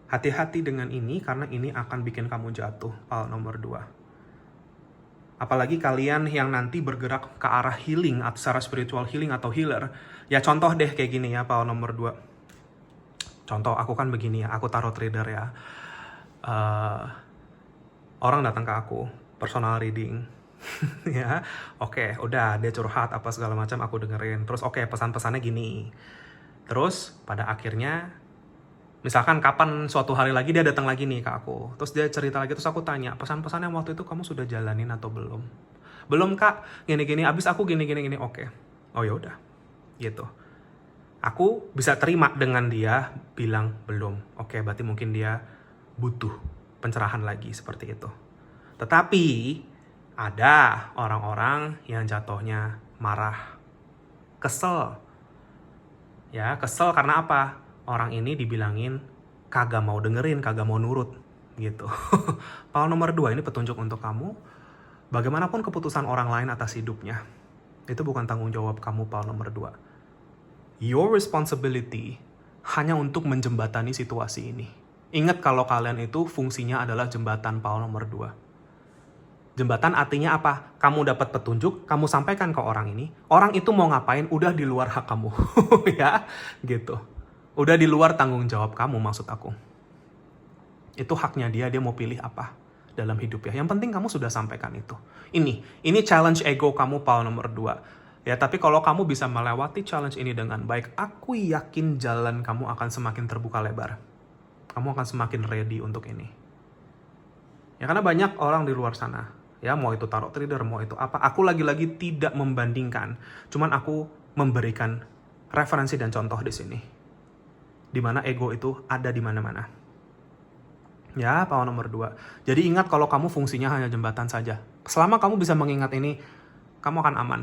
Hati-hati dengan ini, karena ini akan bikin kamu jatuh, PAL nomor 2. Apalagi kalian yang nanti bergerak ke arah healing, atau secara spiritual healing atau healer. Ya contoh deh kayak gini ya, PAL nomor 2. Contoh, aku kan begini ya, aku tarot trader ya. Orang datang ke aku, personal reading. Ya, oke, udah dia curhat apa segala macam, aku dengerin. Terus oke, pesan-pesannya gini. Terus pada akhirnya, misalkan kapan suatu hari lagi dia datang lagi nih ke aku, terus dia cerita lagi, terus aku tanya, pesan-pesan yang waktu itu kamu sudah jalanin atau belum? Belum kak, gini-gini, abis aku gini-gini, oke. Oh ya udah, gitu. Aku bisa terima dengan dia bilang belum. Oke, berarti mungkin dia butuh pencerahan lagi seperti itu. Tetapi ada orang-orang yang jatuhnya marah, kesel. Ya, kesel karena apa? Orang ini dibilangin kagak mau dengerin, kagak mau nurut gitu. PAL nomor 2 ini petunjuk untuk kamu. Bagaimanapun keputusan orang lain atas hidupnya, itu bukan tanggung jawab kamu, PAL nomor 2. Your responsibility hanya untuk menjembatani situasi ini. Ingat kalau kalian itu fungsinya adalah jembatan, PAL nomor 2. Jembatan artinya apa? Kamu dapat petunjuk, kamu sampaikan ke orang ini. Orang itu mau ngapain udah di luar hak kamu. Ya, gitu. Udah di luar tanggung jawab kamu, maksud aku. Itu haknya dia mau pilih apa dalam hidup ya. Yang penting kamu sudah sampaikan itu. Ini challenge ego kamu, PAL nomor 2. Ya, tapi kalau kamu bisa melewati challenge ini dengan baik, aku yakin jalan kamu akan semakin terbuka lebar. Kamu akan semakin ready untuk ini. Ya, karena banyak orang di luar sana. Ya, mau itu tarot trader, mau itu apa. Aku lagi-lagi tidak membandingkan. Cuman aku memberikan referensi dan contoh di sini. Di mana ego itu ada di mana-mana. Ya, PAL nomor 2. Jadi ingat kalau kamu fungsinya hanya jembatan saja. Selama kamu bisa mengingat ini, kamu akan aman.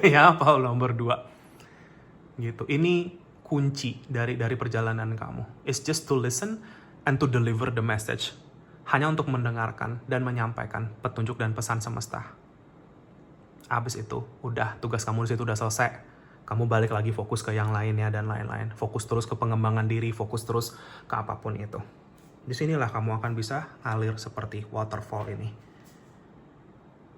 Ya, PAL nomor 2. Gitu. Ini kunci dari perjalanan kamu. It's just to listen and to deliver the message. Hanya untuk mendengarkan dan menyampaikan petunjuk dan pesan semesta. Abis itu, udah tugas kamu di situ udah selesai. Kamu balik lagi fokus ke yang lainnya dan lain-lain. Fokus terus ke pengembangan diri, fokus terus ke apapun itu. Disinilah kamu akan bisa ngalir seperti waterfall ini.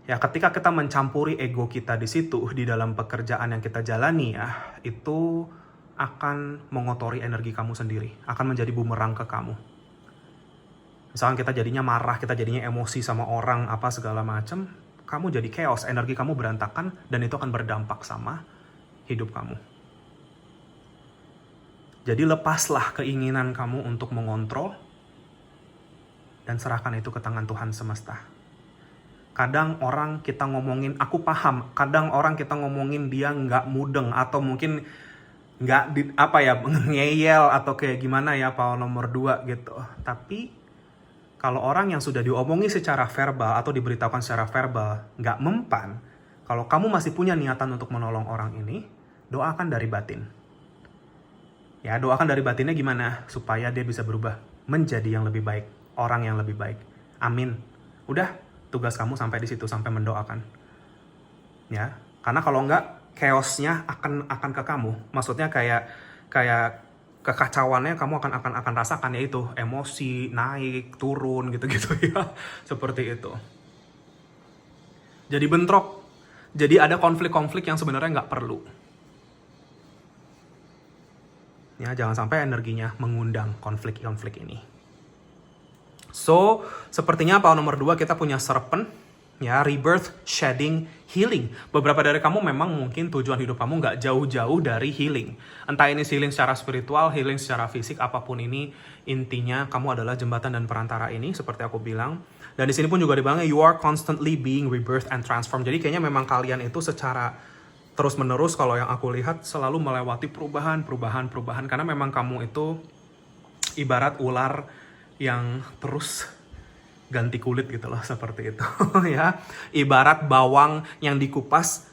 Ya, ketika kita mencampuri ego kita di situ, di dalam pekerjaan yang kita jalani ya, itu akan mengotori energi kamu sendiri. Akan menjadi bumerang ke kamu. Misalkan kita jadinya marah, kita jadinya emosi sama orang, apa segala macam, kamu jadi chaos, energi kamu berantakan, dan itu akan berdampak sama hidup kamu. Jadi lepaslah keinginan kamu untuk mengontrol, dan serahkan itu ke tangan Tuhan semesta. Kadang orang kita ngomongin, aku paham, kadang orang kita ngomongin dia nggak mudeng, atau mungkin nggak ngeyel, atau kayak gimana ya, PAL nomor 2 gitu. Tapi kalau orang yang sudah diomongi secara verbal atau diberitahukan secara verbal nggak mempan, kalau kamu masih punya niatan untuk menolong orang ini, doakan dari batin. Ya, doakan dari batinnya gimana? Supaya dia bisa berubah menjadi yang lebih baik, orang yang lebih baik. Amin. Udah, tugas kamu sampai di situ, sampai mendoakan. Ya, karena kalau nggak, chaosnya akan ke kamu. Maksudnya kayak kekacauannya kamu akan rasakan, yaitu emosi naik turun gitu-gitu ya, seperti itu. Jadi bentrok, jadi ada konflik-konflik yang sebenarnya nggak perlu. Ya, jangan sampai energinya mengundang konflik-konflik ini. So, sepertinya PAL nomor 2 kita punya serpent. Ya, rebirth, shedding, healing. Beberapa dari kamu memang mungkin tujuan hidup kamu nggak jauh-jauh dari healing. Entah ini healing secara spiritual, healing secara fisik, apapun ini, intinya kamu adalah jembatan dan perantara ini, seperti aku bilang. Dan di sini pun juga dibilang, you are constantly being rebirthed and transformed. Jadi kayaknya memang kalian itu secara terus-menerus, kalau yang aku lihat, selalu melewati perubahan. Karena memang kamu itu ibarat ular yang terus ganti kulit gitu loh, seperti itu. Ya, ibarat bawang yang dikupas,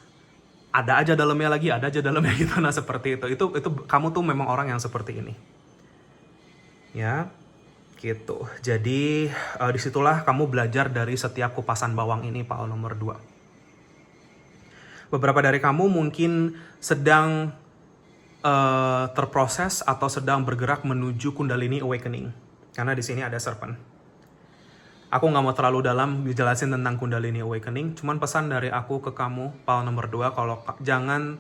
ada aja dalamnya lagi, ada aja dalamnya gitu. Nah, seperti itu kamu tuh memang orang yang seperti ini, ya gitu. Jadi disitulah kamu belajar dari setiap kupasan bawang ini, Paul nomor 2. Beberapa dari kamu mungkin sedang terproses atau sedang bergerak menuju Kundalini Awakening, karena di sini ada serpent. Aku nggak mau terlalu dalam dijelasin tentang Kundalini Awakening, cuman pesan dari aku ke kamu, Paul nomor 2, kalau jangan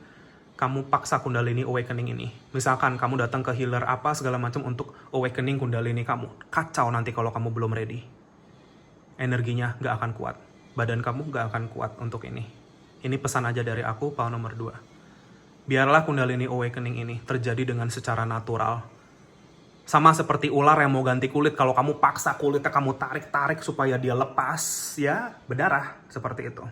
kamu paksa Kundalini Awakening ini. Misalkan kamu datang ke healer apa segala macam untuk awakening Kundalini kamu. Kacau nanti kalau kamu belum ready. Energinya nggak akan kuat. Badan kamu nggak akan kuat untuk ini. Ini pesan aja dari aku, Paul nomor 2. Biarlah Kundalini Awakening ini terjadi dengan secara natural. Sama seperti ular yang mau ganti kulit, kalau kamu paksa kulitnya kamu tarik-tarik supaya dia lepas, ya berdarah, seperti itu.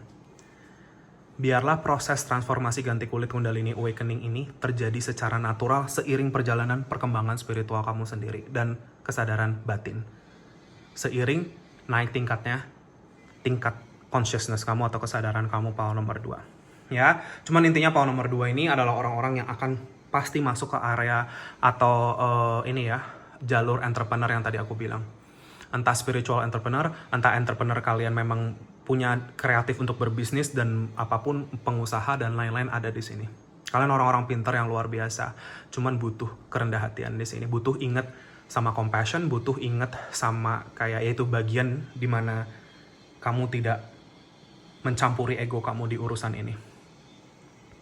Biarlah proses transformasi ganti kulit Kundalini Awakening ini terjadi secara natural seiring perjalanan perkembangan spiritual kamu sendiri dan kesadaran batin. Seiring naik tingkatnya, tingkat consciousness kamu atau kesadaran kamu, Paul nomor 2. Ya, cuman intinya Paul nomor 2 ini adalah orang-orang yang akan pasti masuk ke area atau jalur entrepreneur yang tadi aku bilang. Entah spiritual entrepreneur, entah entrepreneur kalian memang punya kreatif untuk berbisnis dan apapun pengusaha dan lain-lain ada di sini. Kalian orang-orang pintar yang luar biasa, cuman butuh kerendah hatian di sini, butuh inget sama compassion, butuh inget sama kayak yaitu bagian dimana kamu tidak mencampuri ego kamu di urusan ini.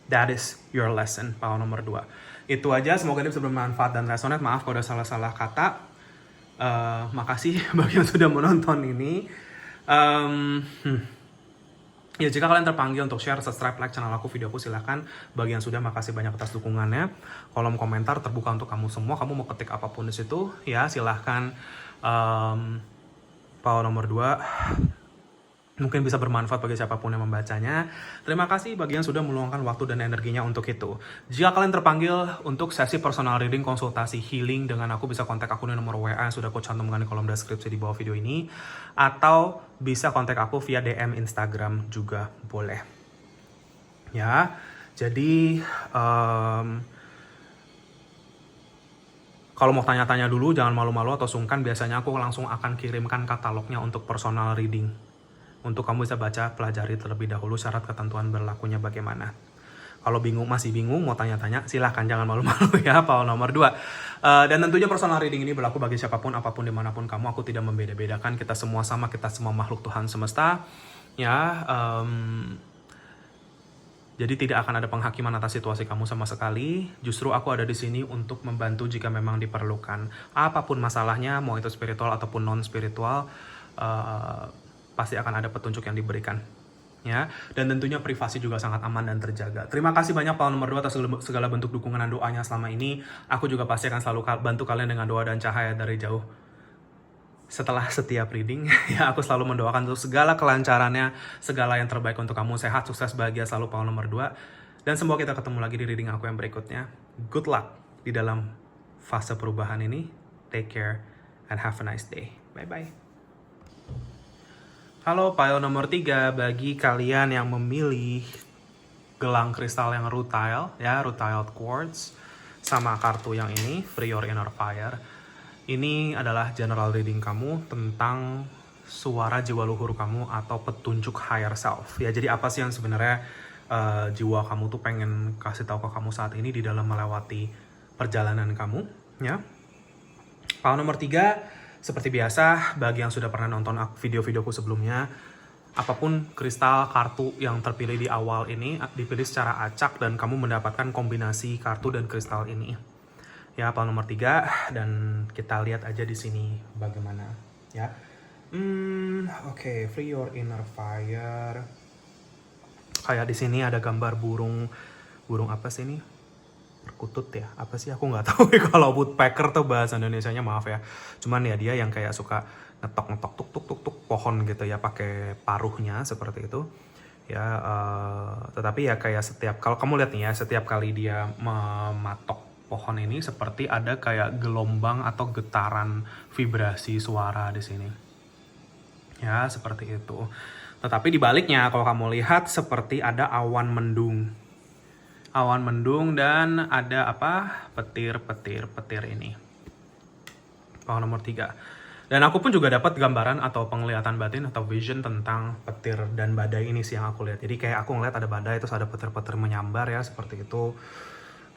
That is your lesson, Paul nomor 2. Itu aja, semoga ini bisa bermanfaat dan resonate. Maaf kalau ada salah-salah kata. Makasih bagi yang sudah menonton ini. Ya, jika kalian terpanggil untuk share, subscribe, like channel aku, video aku, silahkan. Bagi yang sudah, makasih banyak atas dukungannya. Kolom komentar terbuka untuk kamu semua. Kamu mau ketik apapun di situ, ya silahkan. Paul nomor 2 mungkin bisa bermanfaat bagi siapapun yang membacanya. Terima kasih bagi yang sudah meluangkan waktu dan energinya untuk itu. Jika kalian terpanggil untuk sesi personal reading, konsultasi healing dengan aku, bisa kontak aku di nomor WA yang sudah aku cantumkan di kolom deskripsi di bawah video ini. Atau bisa kontak aku via DM Instagram juga boleh. Ya, jadi kalau mau tanya-tanya dulu, jangan malu-malu atau sungkan. Biasanya aku langsung akan kirimkan katalognya untuk personal reading. Untuk kamu bisa baca, pelajari terlebih dahulu syarat ketentuan berlakunya bagaimana. Kalau masih bingung, mau tanya-tanya, silahkan, jangan malu-malu ya, Paul nomor 2. Dan tentunya personal reading ini berlaku bagi siapapun, apapun, dimanapun kamu. Aku tidak membeda-bedakan, kita semua sama, kita semua makhluk Tuhan semesta. Ya, jadi tidak akan ada penghakiman atas situasi kamu sama sekali. Justru aku ada di sini untuk membantu jika memang diperlukan. Apapun masalahnya, mau itu spiritual ataupun non-spiritual, pasti akan ada petunjuk yang diberikan, ya. Dan tentunya privasi juga sangat aman dan terjaga. Terima kasih banyak Paul nomor 2 atas segala bentuk dukungan dan doanya selama ini. Aku juga pasti akan selalu bantu kalian dengan doa dan cahaya dari jauh. Setelah setiap reading, ya, aku selalu mendoakan untuk segala kelancarannya, segala yang terbaik untuk kamu, sehat, sukses, bahagia selalu, Paul nomor 2. Dan semoga kita ketemu lagi di reading aku yang berikutnya. Good luck di dalam fase perubahan ini. Take care and have a nice day. Bye-bye. Halo, pile nomor 3 bagi kalian yang memilih gelang kristal yang rutile, ya, rutile quartz, sama kartu yang ini, Free Your Inner Fire. Ini adalah general reading kamu tentang suara jiwa luhur kamu atau petunjuk higher self. Ya, jadi apa sih yang sebenarnya jiwa kamu tuh pengen kasih tahu ke kamu saat ini di dalam melewati perjalanan kamu, ya. Pile nomor 3, seperti biasa, bagi yang sudah pernah nonton video-videoku sebelumnya, apapun kristal kartu yang terpilih di awal ini dipilih secara acak dan kamu mendapatkan kombinasi kartu dan kristal ini. Ya, pile nomor 3, dan kita lihat aja di sini bagaimana, ya. Oke, Free Your Inner Fire. Kayak di sini ada gambar burung apa sih ini? Perkutut ya, apa sih, aku nggak tahu kalau woodpecker tuh bahasa Indonesianya, maaf ya. Cuman ya dia yang kayak suka ngetok tuk tuk tuk tuk pohon gitu ya, pakai paruhnya seperti itu ya. Tetapi ya kayak kalau kamu lihat nih ya, setiap kali dia mematok pohon ini seperti ada kayak gelombang atau getaran vibrasi suara di sini, Ya, seperti itu. Tetapi di baliknya, kalau kamu lihat seperti ada awan mendung. Awan mendung dan ada apa? Petir ini. Power nomor 3. Dan aku pun juga dapat gambaran atau penglihatan batin atau vision tentang petir dan badai ini sih yang aku lihat. Jadi kayak aku ngeliat ada badai, terus ada petir-petir menyambar ya, seperti itu.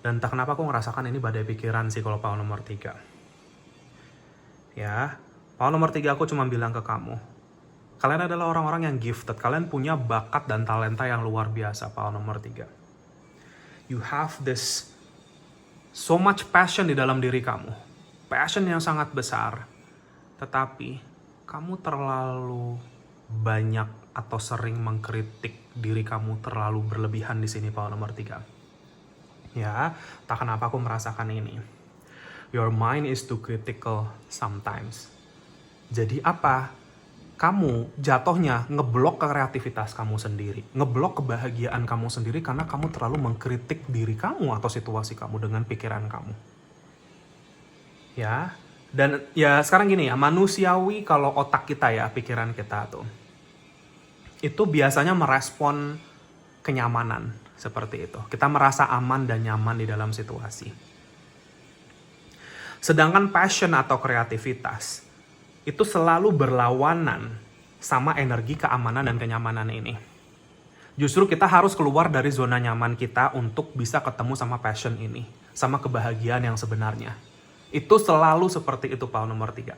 Dan entah kenapa aku ngerasakan ini badai pikiran sih kalau power nomor 3. Ya, power nomor 3 aku cuma bilang ke kamu. Kalian adalah orang-orang yang gifted. Kalian punya bakat dan talenta yang luar biasa, power nomor 3. You have this so much passion di dalam diri kamu. Passion yang sangat besar. Tetapi kamu terlalu banyak atau sering mengkritik diri kamu terlalu berlebihan di sini, power nomor 3. Ya, tak kenapa aku merasakan ini. Your mind is too critical sometimes. Jadi apa? Kamu jatuhnya ngeblok kreativitas kamu sendiri. Ngeblok kebahagiaan kamu sendiri karena kamu terlalu mengkritik diri kamu atau situasi kamu dengan pikiran kamu. Ya, dan ya sekarang gini ya, manusiawi kalau otak kita ya, pikiran kita tuh, itu biasanya merespon kenyamanan seperti itu. Kita merasa aman dan nyaman di dalam situasi. Sedangkan passion atau kreativitas itu selalu berlawanan sama energi keamanan dan kenyamanan ini. Justru kita harus keluar dari zona nyaman kita untuk bisa ketemu sama passion ini, sama kebahagiaan yang sebenarnya. Itu selalu seperti itu, power nomor 3.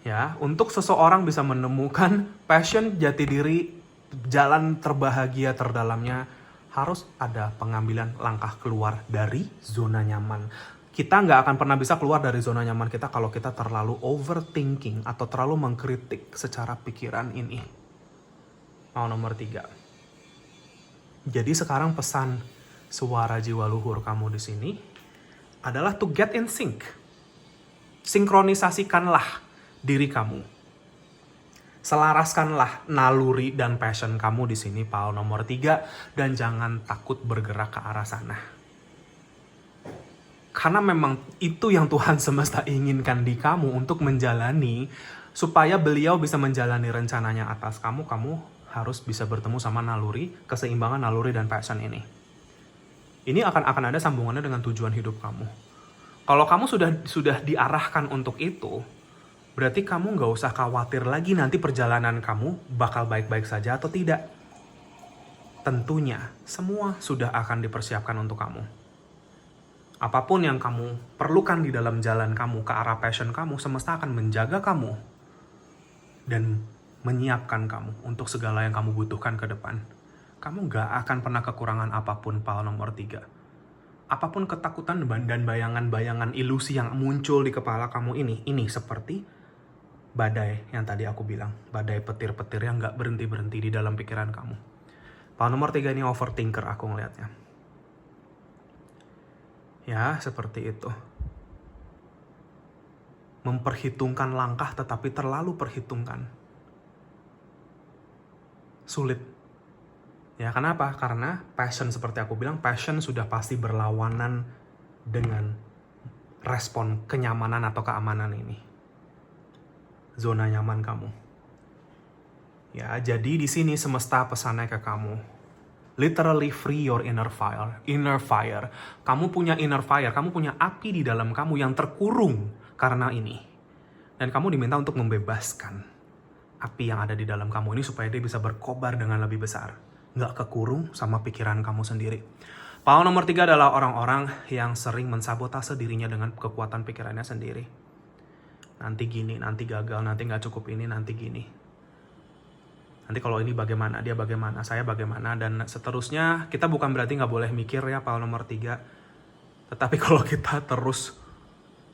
Ya, untuk seseorang bisa menemukan passion jati diri, jalan terbahagia terdalamnya, harus ada pengambilan langkah keluar dari zona nyaman. Kita nggak akan pernah bisa keluar dari zona nyaman kita kalau kita terlalu overthinking atau terlalu mengkritik secara pikiran ini. Power nomor 3. Jadi sekarang pesan suara jiwa luhur kamu di sini adalah to get in sync. Sinkronisasikanlah diri kamu. Selaraskanlah naluri dan passion kamu di sini, power nomor 3, dan jangan takut bergerak ke arah sana. Karena memang itu yang Tuhan semesta inginkan di kamu untuk menjalani, supaya beliau bisa menjalani rencananya atas kamu, kamu harus bisa bertemu sama naluri, keseimbangan naluri dan passion ini. Ini akan ada sambungannya dengan tujuan hidup kamu. Kalau kamu sudah diarahkan untuk itu, berarti kamu nggak usah khawatir lagi nanti perjalanan kamu bakal baik-baik saja atau tidak. Tentunya, semua sudah akan dipersiapkan untuk kamu. Apapun yang kamu perlukan di dalam jalan kamu ke arah passion kamu, semesta akan menjaga kamu dan menyiapkan kamu untuk segala yang kamu butuhkan ke depan. Kamu nggak akan pernah kekurangan apapun, power nomor 3. Apapun ketakutan dan bayangan-bayangan ilusi yang muncul di kepala kamu ini seperti badai yang tadi aku bilang. Badai petir-petir yang nggak berhenti-berhenti di dalam pikiran kamu. Power nomor 3 ini overthinker aku ngelihatnya. Ya, seperti itu. Memperhitungkan langkah tetapi terlalu perhitungkan. Sulit. Ya, kenapa? Karena passion, seperti aku bilang, passion sudah pasti berlawanan dengan respon kenyamanan atau keamanan ini. Zona nyaman kamu. Ya, jadi di sini semesta pesannya ke kamu. Literally free your inner fire. Inner fire. Kamu punya inner fire, kamu punya api di dalam kamu yang terkurung karena ini. Dan kamu diminta untuk membebaskan api yang ada di dalam kamu ini supaya dia bisa berkobar dengan lebih besar. Nggak kekurung sama pikiran kamu sendiri. Power nomor 3 adalah orang-orang yang sering mensabotase dirinya dengan kekuatan pikirannya sendiri. Nanti gini, nanti gagal, nanti nggak cukup ini, nanti gini. Nanti kalau ini bagaimana, dia bagaimana, saya bagaimana, dan seterusnya. Kita bukan berarti nggak boleh mikir ya, power nomor 3. Tetapi kalau kita terus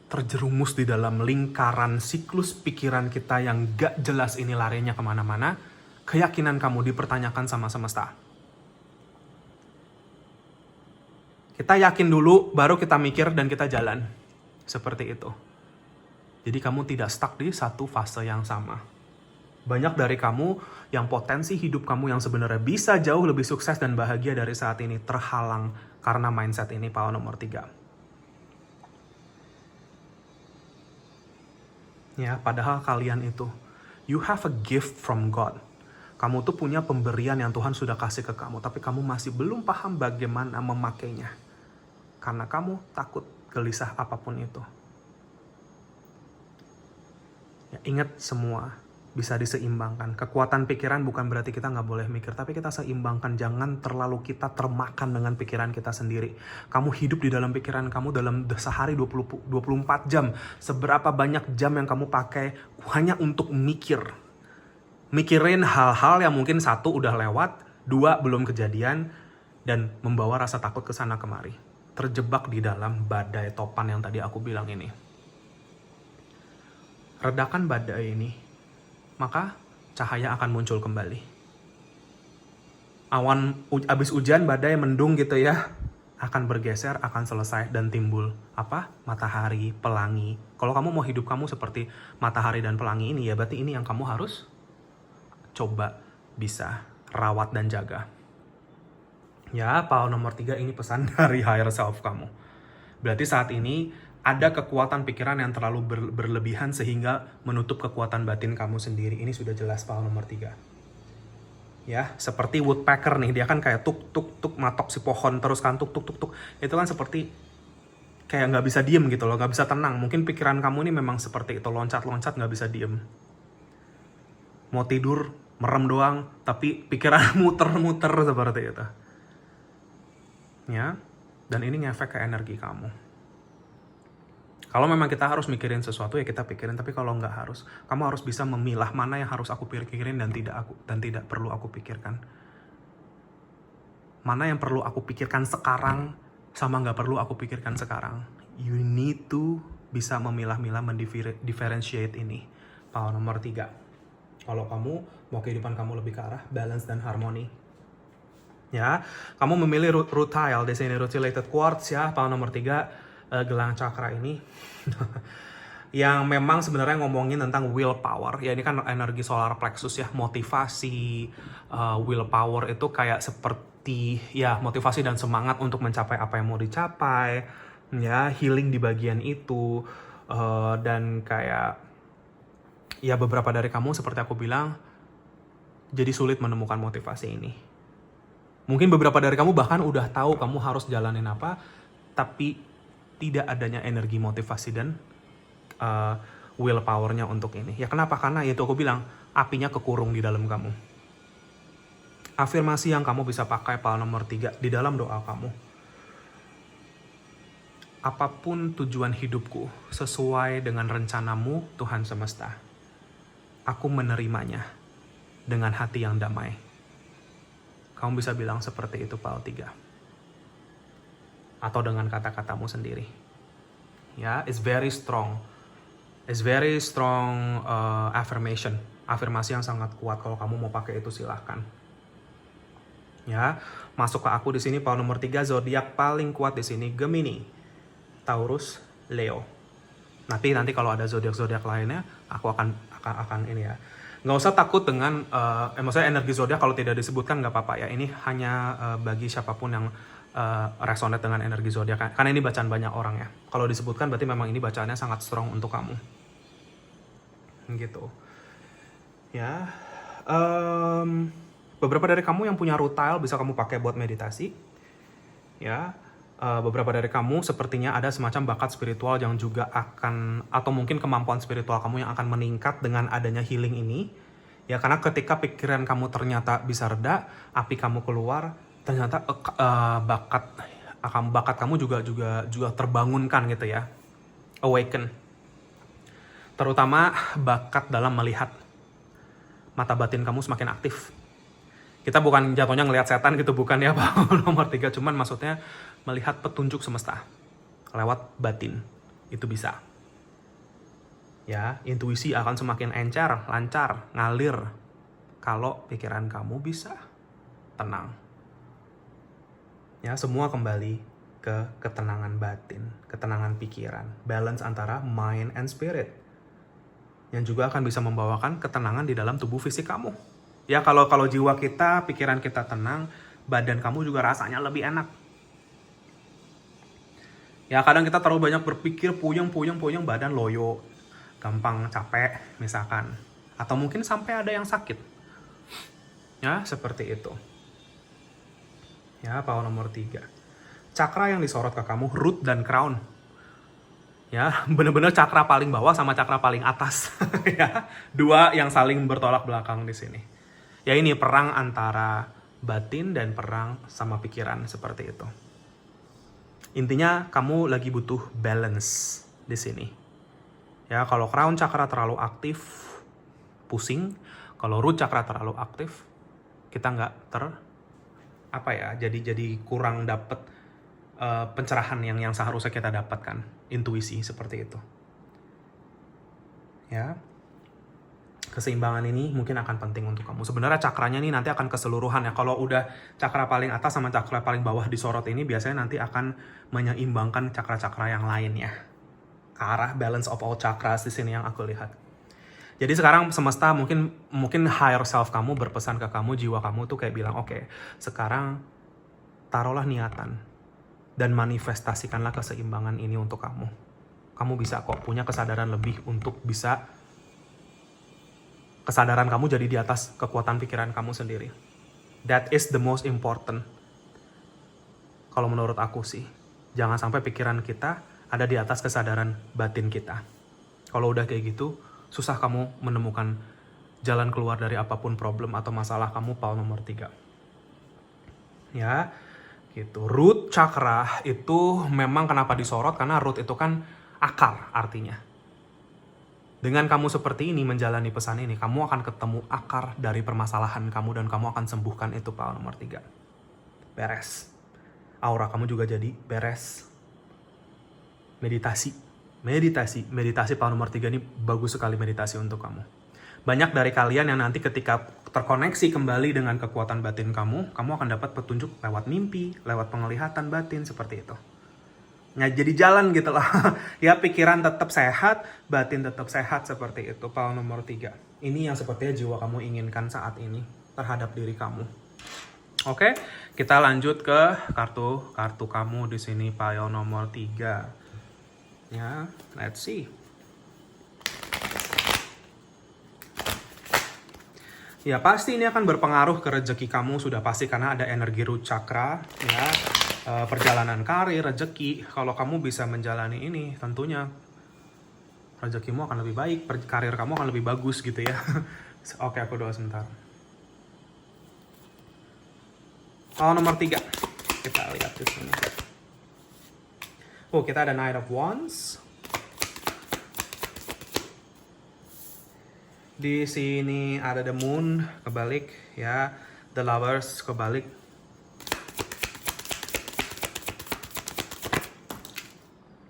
terjerumus di dalam lingkaran siklus pikiran kita yang gak jelas ini larinya kemana-mana, keyakinan kamu dipertanyakan sama semesta. Kita yakin dulu, baru kita mikir dan kita jalan. Seperti itu. Jadi kamu tidak stuck di satu fase yang sama. Banyak dari kamu yang potensi hidup kamu yang sebenarnya bisa jauh lebih sukses dan bahagia dari saat ini terhalang karena mindset ini, power nomor 3. Ya, padahal kalian itu You have a gift from God. Kamu tuh punya pemberian yang Tuhan sudah kasih ke kamu, tapi kamu masih belum paham bagaimana memakainya. Karena kamu takut, gelisah apapun itu. Ya, ingat semua bisa diseimbangkan. Kekuatan pikiran bukan berarti kita nggak boleh mikir, tapi kita seimbangkan. Jangan terlalu kita termakan dengan pikiran kita sendiri. Kamu hidup di dalam pikiran kamu dalam sehari 24 jam. Seberapa banyak jam yang kamu pakai hanya untuk mikir. Mikirin hal-hal yang mungkin satu udah lewat, dua belum kejadian, dan membawa rasa takut ke sana kemari. Terjebak di dalam badai topan yang tadi aku bilang ini. Redakan badai ini, maka cahaya akan muncul kembali. Awan abis hujan, badai mendung gitu ya, akan bergeser, akan selesai, dan timbul apa? Matahari, pelangi. Kalau kamu mau hidup kamu seperti matahari dan pelangi ini, ya berarti ini yang kamu harus coba bisa rawat dan jaga. Ya, PAL nomor 3 ini pesan dari higher self kamu. Berarti saat ini ada kekuatan pikiran yang terlalu berlebihan sehingga menutup kekuatan batin kamu sendiri. Ini sudah jelas PAL nomor 3. Ya, seperti woodpecker nih, dia kan kayak tuk tuk tuk matok si pohon terus kan tuk tuk tuk tuk. Itu kan seperti kayak nggak bisa diem gitu loh, nggak bisa tenang. Mungkin pikiran kamu ini memang seperti itu, loncat-loncat nggak bisa diem. Mau tidur, merem doang, tapi pikiran muter-muter seperti itu. Ya, dan ini ngefek ke energi kamu. Kalau memang kita harus mikirin sesuatu ya kita pikirin, tapi kalau nggak harus, kamu harus bisa memilah mana yang harus aku pikirin dan tidak perlu aku pikirkan. Mana yang perlu aku pikirkan sekarang sama nggak perlu aku pikirkan sekarang. You need to bisa memilah-milah, mendifferentiate ini. PAL nomor 3. Kalau kamu mau kehidupan kamu lebih ke arah balance dan harmoni. Ya, kamu memilih rutile di sini, rutilated quartz ya, PAL nomor 3. Gelang cakra ini yang memang sebenarnya ngomongin tentang willpower. Ya, ini kan energi solar plexus ya, motivasi, willpower itu kayak seperti ya motivasi dan semangat untuk mencapai apa yang mau dicapai, ya, healing di bagian itu, dan kayak ya beberapa dari kamu seperti aku bilang jadi sulit menemukan motivasi ini. Mungkin beberapa dari kamu bahkan udah tahu kamu harus jalanin apa, tapi tidak adanya energi motivasi dan willpower-nya untuk ini. Ya kenapa? Karena itu aku bilang, apinya kekurung di dalam kamu. Afirmasi yang kamu bisa pakai PAL nomor 3 di dalam doa kamu. Apapun tujuan hidupku sesuai dengan rencanamu Tuhan semesta. Aku menerimanya dengan hati yang damai. Kamu bisa bilang seperti itu PAL 3. Atau dengan kata-katamu sendiri. Ya, it's very strong. It's very strong affirmation. Afirmasi yang sangat kuat. Kalau kamu mau pakai itu silahkan. Ya, masuk ke aku di sini PAL nomor 3, zodiak paling kuat di sini Gemini, Taurus, Leo. Nanti kalau ada zodiak lainnya, aku akan ini ya. Nggak usah takut dengan maksudnya energi zodiak kalau tidak disebutkan nggak apa-apa ya. Ini hanya bagi siapapun yang resonate dengan energi zodiak, karena ini bacaan banyak orang ya. Kalau disebutkan berarti memang ini bacaannya sangat strong untuk kamu. Gitu. Ya. Beberapa dari kamu yang punya rutile bisa kamu pakai buat meditasi. Ya. Beberapa dari kamu sepertinya ada semacam bakat spiritual yang juga akan, atau mungkin kemampuan spiritual kamu yang akan meningkat dengan adanya healing ini. Ya, karena ketika pikiran kamu ternyata bisa reda, api kamu keluar, ternyata bakat kamu juga terbangunkan gitu ya, awaken. Terutama bakat dalam melihat. Mata batin kamu semakin aktif. Kita bukan jatuhnya ngelihat setan gitu, bukan ya PAL nomor 3, cuman maksudnya melihat petunjuk semesta lewat batin. Itu bisa. Ya, intuisi akan semakin encer, lancar, ngalir kalau pikiran kamu bisa tenang. Ya, semua kembali ke ketenangan batin, ketenangan pikiran, balance antara mind and spirit. Yang juga akan bisa membawakan ketenangan di dalam tubuh fisik kamu. Ya, kalau jiwa kita, pikiran kita tenang, badan kamu juga rasanya lebih enak. Ya, kadang kita terlalu banyak berpikir, puyeng, badan loyo, gampang capek misalkan. Atau mungkin sampai ada yang sakit. Ya, seperti itu. Ya, power nomor 3. Cakra yang disorot ke kamu, root dan crown. Ya, bener-bener cakra paling bawah sama cakra paling atas. Ya, dua yang saling bertolak belakang di sini. Ya ini perang antara batin dan perang sama pikiran seperti itu. Intinya kamu lagi butuh balance di sini. Ya, kalau crown cakra terlalu aktif, pusing. Kalau root cakra terlalu aktif, kita nggak jadi kurang dapet pencerahan yang seharusnya kita dapatkan, intuisi seperti itu. Ya, keseimbangan ini mungkin akan penting untuk kamu. Sebenarnya cakranya ini nanti akan keseluruhan ya. Kalau udah cakra paling atas sama cakra paling bawah disorot ini biasanya nanti akan menyeimbangkan cakra-cakra yang lainnya ke arah balance of all chakras di sini yang aku lihat. Jadi sekarang semesta mungkin higher self kamu berpesan ke kamu, jiwa kamu tuh kayak bilang, oke, sekarang taruhlah niatan dan manifestasikanlah keseimbangan ini untuk kamu. Kamu bisa kok punya kesadaran lebih untuk bisa kesadaran kamu jadi di atas kekuatan pikiran kamu sendiri. That is the most important. Kalau menurut aku sih, jangan sampai pikiran kita ada di atas kesadaran batin kita. Kalau udah kayak gitu, susah kamu menemukan jalan keluar dari apapun problem atau masalah kamu, power nomor 3. Ya, gitu. Root chakra itu memang kenapa disorot, karena root itu kan akar artinya. Dengan kamu seperti ini menjalani pesan ini, kamu akan ketemu akar dari permasalahan kamu dan kamu akan sembuhkan itu, power nomor 3. Beres. Aura kamu juga jadi beres. Meditasi power nomor 3 ini bagus sekali meditasi untuk kamu. Banyak dari kalian yang nanti ketika terkoneksi kembali dengan kekuatan batin kamu akan dapat petunjuk lewat mimpi, lewat penglihatan batin seperti itu. Ya, jadi jalan gitu loh. Ya, pikiran tetap sehat, batin tetap sehat seperti itu, power nomor 3. Ini yang sepertinya jiwa kamu inginkan saat ini terhadap diri kamu. Oke, kita lanjut ke kartu kamu di sini, power nomor 3. Ya, let's see. Ya, pasti ini akan berpengaruh ke rezeki kamu, sudah pasti, karena ada energi root chakra, ya. Perjalanan karir, rezeki. Kalau kamu bisa menjalani ini, tentunya rezekimu akan lebih baik, karir kamu akan lebih bagus gitu ya. Oke, aku doa sebentar. Nomor 3. Kita lihat di sini. Kita ada Knight of Wands. Di sini ada the Moon kebalik ya, the Lovers kebalik.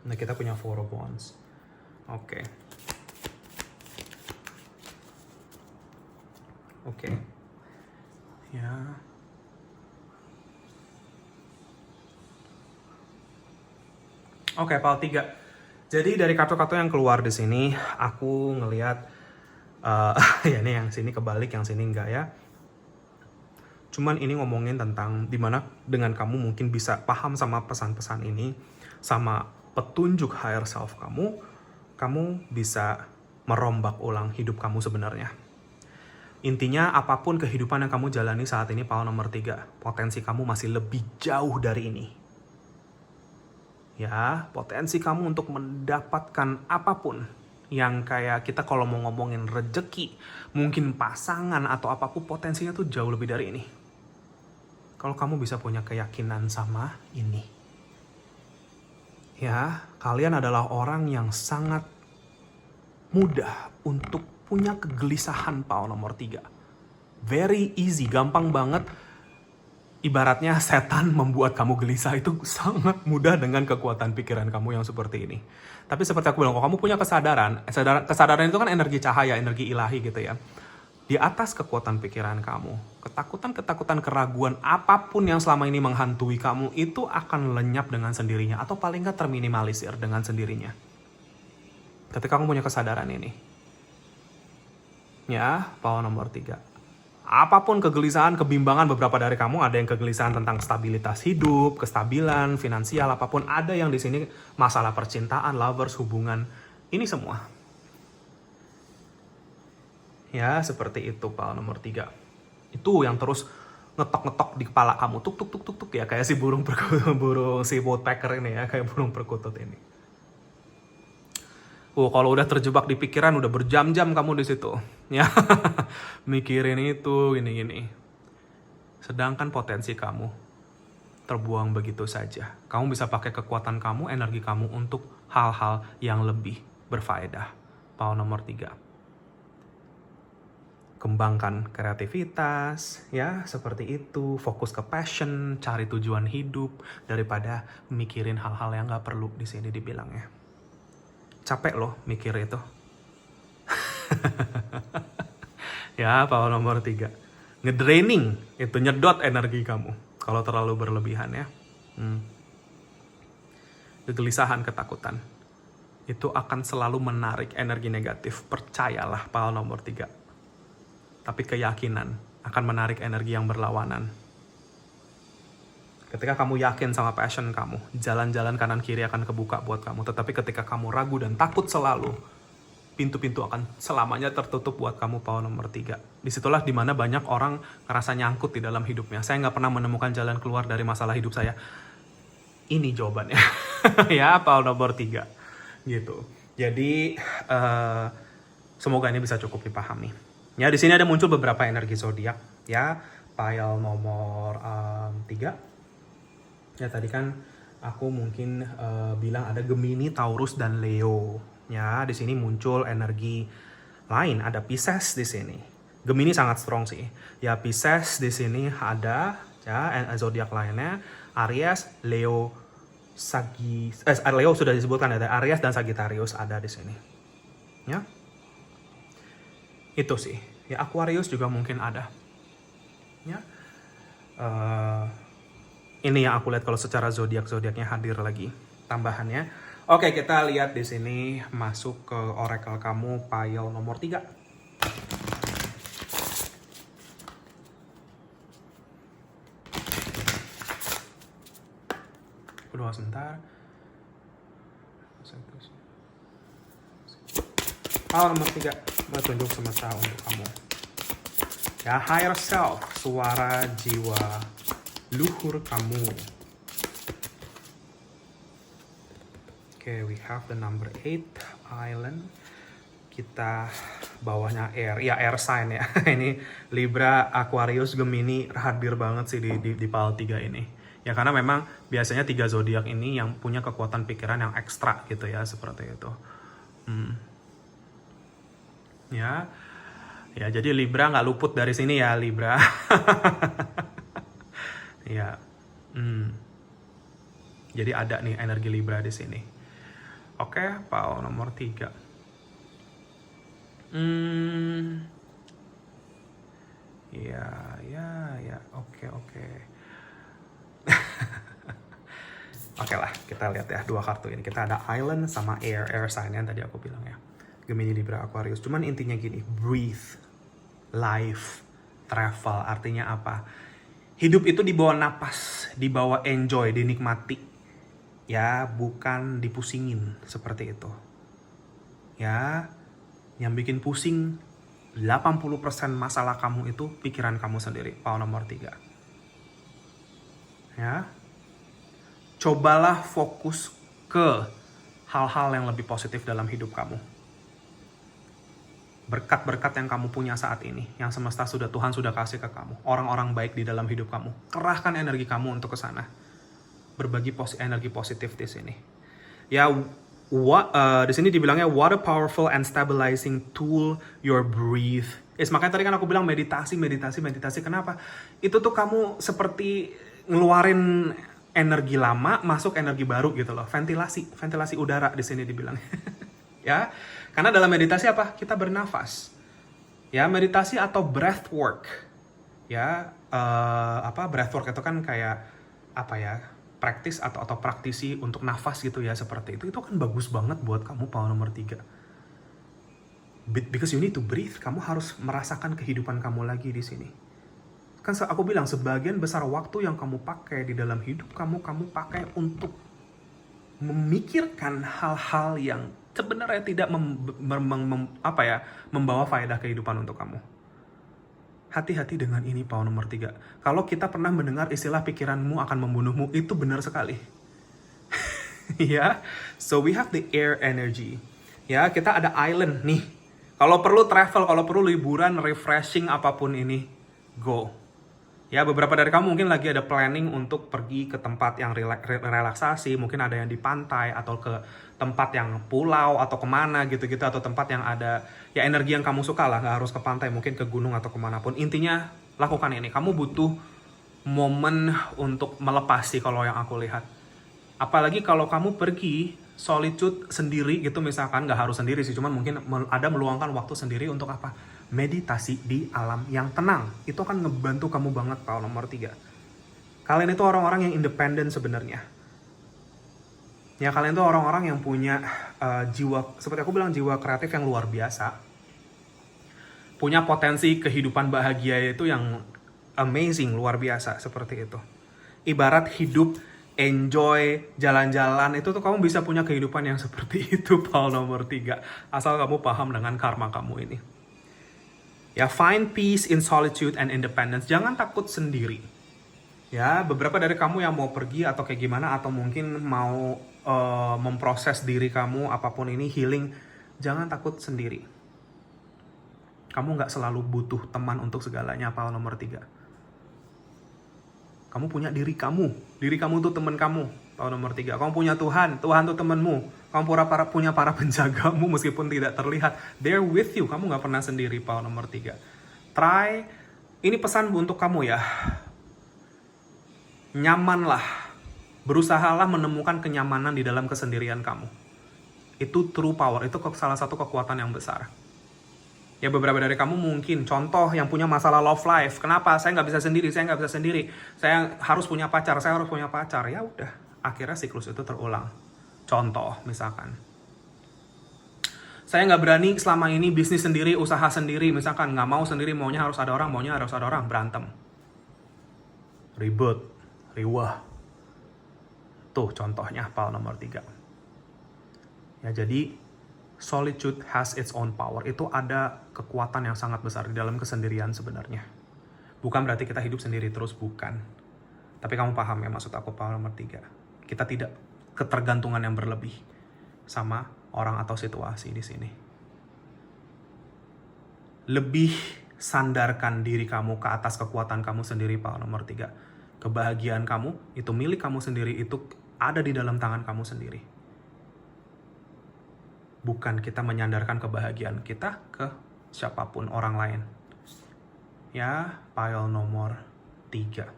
Nah, kita punya Four of Wands. Oke. Ya. Oke, power 3. Jadi dari kartu-kartu yang keluar di sini, aku ngelihat ya ini yang sini kebalik, yang sini enggak ya. Cuman ini ngomongin tentang dimana dengan kamu mungkin bisa paham sama pesan-pesan ini, sama petunjuk higher self kamu bisa merombak ulang hidup kamu sebenarnya. Intinya apapun kehidupan yang kamu jalani saat ini, power nomor 3, potensi kamu masih lebih jauh dari ini. Ya, potensi kamu untuk mendapatkan apapun yang kayak kita kalau mau ngomongin rezeki, mungkin pasangan atau apapun, potensinya tuh jauh lebih dari ini. Kalau kamu bisa punya keyakinan sama ini. Ya, kalian adalah orang yang sangat mudah untuk punya kegelisahan, power nomor 3. Very easy, gampang banget. Ibaratnya setan membuat kamu gelisah itu sangat mudah dengan kekuatan pikiran kamu yang seperti ini. Tapi seperti aku bilang, kalau kamu punya kesadaran itu kan energi cahaya, energi ilahi gitu ya. Di atas kekuatan pikiran kamu, ketakutan, keraguan, apapun yang selama ini menghantui kamu itu akan lenyap dengan sendirinya. Atau paling nggak terminimalisir dengan sendirinya. Ketika kamu punya kesadaran ini. Ya, power nomor 3. Apapun kegelisahan, kebimbangan beberapa dari kamu, ada yang kegelisahan tentang stabilitas hidup, kestabilan, finansial, apapun, ada yang di sini masalah percintaan, lovers, hubungan, ini semua. Ya, seperti itu pile nomor 3. Itu yang terus ngetok-ngetok di kepala kamu, tuk tuk tuk tuk tuk ya, kayak si burung burung si woodpecker ini ya, kayak burung perkutut ini. Kalau udah terjebak di pikiran udah berjam-jam kamu di situ, ya mikirin itu gini-gini. Sedangkan potensi kamu terbuang begitu saja. Kamu bisa pakai kekuatan kamu, energi kamu untuk hal-hal yang lebih berfaedah. Pile nomor 3. Kembangkan kreativitas, ya seperti itu. Fokus ke passion, cari tujuan hidup daripada mikirin hal-hal yang nggak perlu di sini dibilangnya. Capek loh mikir itu. Ya, pile nomor 3. Ngedraining, itu nyedot energi kamu kalau terlalu berlebihan ya. Kegelisahan, ketakutan, itu akan selalu menarik energi negatif. Percayalah pile nomor 3. Tapi keyakinan akan menarik energi yang berlawanan. Ketika kamu yakin sama passion kamu, jalan-jalan kanan kiri akan kebuka buat kamu. Tetapi ketika kamu ragu dan takut selalu, pintu-pintu akan selamanya tertutup buat kamu pile nomor 3. Disitulah dimana banyak orang ngerasa nyangkut di dalam hidupnya. Saya nggak pernah menemukan jalan keluar dari masalah hidup saya. Ini jawabannya. Ya, pile nomor 3. Gitu. Jadi, semoga ini bisa cukup dipahami. Ya, di sini ada muncul beberapa energi zodiak ya. Pile nomor 3. Ya, tadi kan aku mungkin bilang ada Gemini, Taurus dan Leo. Ya, di sini muncul energi lain, ada Pisces di sini. Gemini sangat strong sih. Ya, Pisces di sini ada ya, zodiak lainnya Aries, Leo, Leo sudah disebutkan, ada Aries dan Sagittarius ada di sini. Ya. Itu sih. Ya, Aquarius juga mungkin ada. Ya. Ini yang aku lihat kalau secara zodiaknya hadir lagi tambahannya. Oke, kita lihat di sini masuk ke oracle kamu pile nomor 3. Kedua sebentar. Pile nomor 3. Petunjuk semesta untuk kamu. Ya, higher self, suara jiwa luhur kamu. Oke, we have the number 8, island. Kita bawahnya air, ya air sign ya. Ini Libra, Aquarius, Gemini hadir banget sih di pile 3 ini. Ya, karena memang biasanya 3 zodiak ini yang punya kekuatan pikiran yang ekstra gitu ya, seperti itu. Ya, jadi Libra nggak luput dari sini ya, Libra. Ya, jadi ada nih energi Libra di sini. Oke, pile nomor 3. Ya, oke. Oke lah, kita lihat ya 2 kartu ini. Kita ada island sama air sign yang tadi aku bilang ya. Gemini, Libra, Aquarius. Cuman intinya gini, breathe, life, travel. Artinya apa? Hidup itu dibawa napas, dibawa enjoy, dinikmati. Ya, bukan dipusingin seperti itu. Ya, yang bikin pusing 80% masalah kamu itu pikiran kamu sendiri. Pile nomor 3. Ya. Cobalah fokus ke hal-hal yang lebih positif dalam hidup kamu. Berkat-berkat yang kamu punya saat ini, yang semesta Tuhan sudah kasih ke kamu, orang-orang baik di dalam hidup kamu, kerahkan energi kamu untuk ke sana, berbagi energi positif di sini. Ya, di sini dibilangnya what a powerful and stabilizing tool your breath is. Makanya tadi kan aku bilang meditasi. Kenapa? Itu tuh kamu seperti ngeluarin energi lama, masuk energi baru gitu loh. Ventilasi udara di sini dibilang. Ya. Karena dalam meditasi apa? Kita bernafas. Ya, meditasi atau breathwork. Ya, breathwork itu kan kayak apa ya? Praktis atau praktisi untuk nafas gitu ya, seperti itu. Itu kan bagus banget buat kamu pile nomor 3. Because you need to breathe, kamu harus merasakan kehidupan kamu lagi di sini. Kan aku bilang sebagian besar waktu yang kamu pakai di dalam hidup kamu pakai untuk memikirkan hal-hal yang sebenarnya tidak membawa faedah kehidupan untuk kamu. Hati-hati dengan ini, power nomor 3. Kalau kita pernah mendengar istilah pikiranmu akan membunuhmu, itu benar sekali. Ya, so we have the air energy. Ya, kita ada island nih. Kalau perlu travel, kalau perlu liburan, refreshing apapun ini, go. Ya, beberapa dari kamu mungkin lagi ada planning untuk pergi ke tempat yang relaksasi, mungkin ada yang di pantai atau ke tempat yang pulau atau kemana gitu-gitu, atau tempat yang ada ya energi yang kamu suka lah, nggak harus ke pantai, mungkin ke gunung atau kemanapun. Intinya lakukan ini. Kamu butuh momen untuk melepas sih kalau yang aku lihat. Apalagi kalau kamu pergi solitude sendiri gitu, misalkan nggak harus sendiri sih, cuman mungkin ada meluangkan waktu sendiri untuk apa? Meditasi di alam yang tenang. Itu akan ngebantu kamu banget, power nomor 3. Kalian itu orang-orang yang independen sebenarnya. Ya, kalian itu orang-orang yang punya jiwa, seperti aku bilang, jiwa kreatif yang luar biasa. Punya potensi kehidupan bahagia itu yang amazing, luar biasa, seperti itu. Ibarat hidup, enjoy, jalan-jalan, itu tuh kamu bisa punya kehidupan yang seperti itu, power nomor 3. Asal kamu paham dengan karma kamu ini. Ya, find peace in solitude and independence. Jangan takut sendiri. Ya, beberapa dari kamu yang mau pergi atau kayak gimana, atau mungkin mau memproses diri kamu, apapun ini, healing, jangan takut sendiri. Kamu nggak selalu butuh teman untuk segalanya, power nomor 3. Kamu punya diri kamu. Diri kamu tuh teman kamu, power nomor 3. Kamu punya Tuhan. Tuhan tuh temanmu. Kamu punya para penjagamu meskipun tidak terlihat. They're with you. Kamu nggak pernah sendiri, power nomor 3. Try. Ini pesan untuk kamu ya. Nyamanlah. Berusahalah menemukan kenyamanan di dalam kesendirian kamu. Itu true power. Itu salah satu kekuatan yang besar. Ya, beberapa dari kamu mungkin, contoh yang punya masalah love life. Kenapa? Saya nggak bisa sendiri, saya nggak bisa sendiri. Saya harus punya pacar, saya harus punya pacar. Ya udah, akhirnya siklus itu terulang. Contoh, misalkan. Saya nggak berani selama ini bisnis sendiri, usaha sendiri. Misalkan, nggak mau sendiri, maunya harus ada orang, berantem. Ribut, riwah. Tuh contohnya, power nomor 3. Ya, jadi solitude has its own power. Itu ada kekuatan yang sangat besar di dalam kesendirian sebenarnya. Bukan berarti kita hidup sendiri terus, bukan. Tapi kamu paham ya maksud aku, power nomor 3. Kita tidak ketergantungan yang berlebih sama orang atau situasi di sini. Lebih sandarkan diri kamu ke atas kekuatan kamu sendiri, power nomor 3. Kebahagiaan kamu, itu milik kamu sendiri, itu ada di dalam tangan kamu sendiri. Bukan kita menyandarkan kebahagiaan kita ke siapapun orang lain. Ya, pile nomor 3.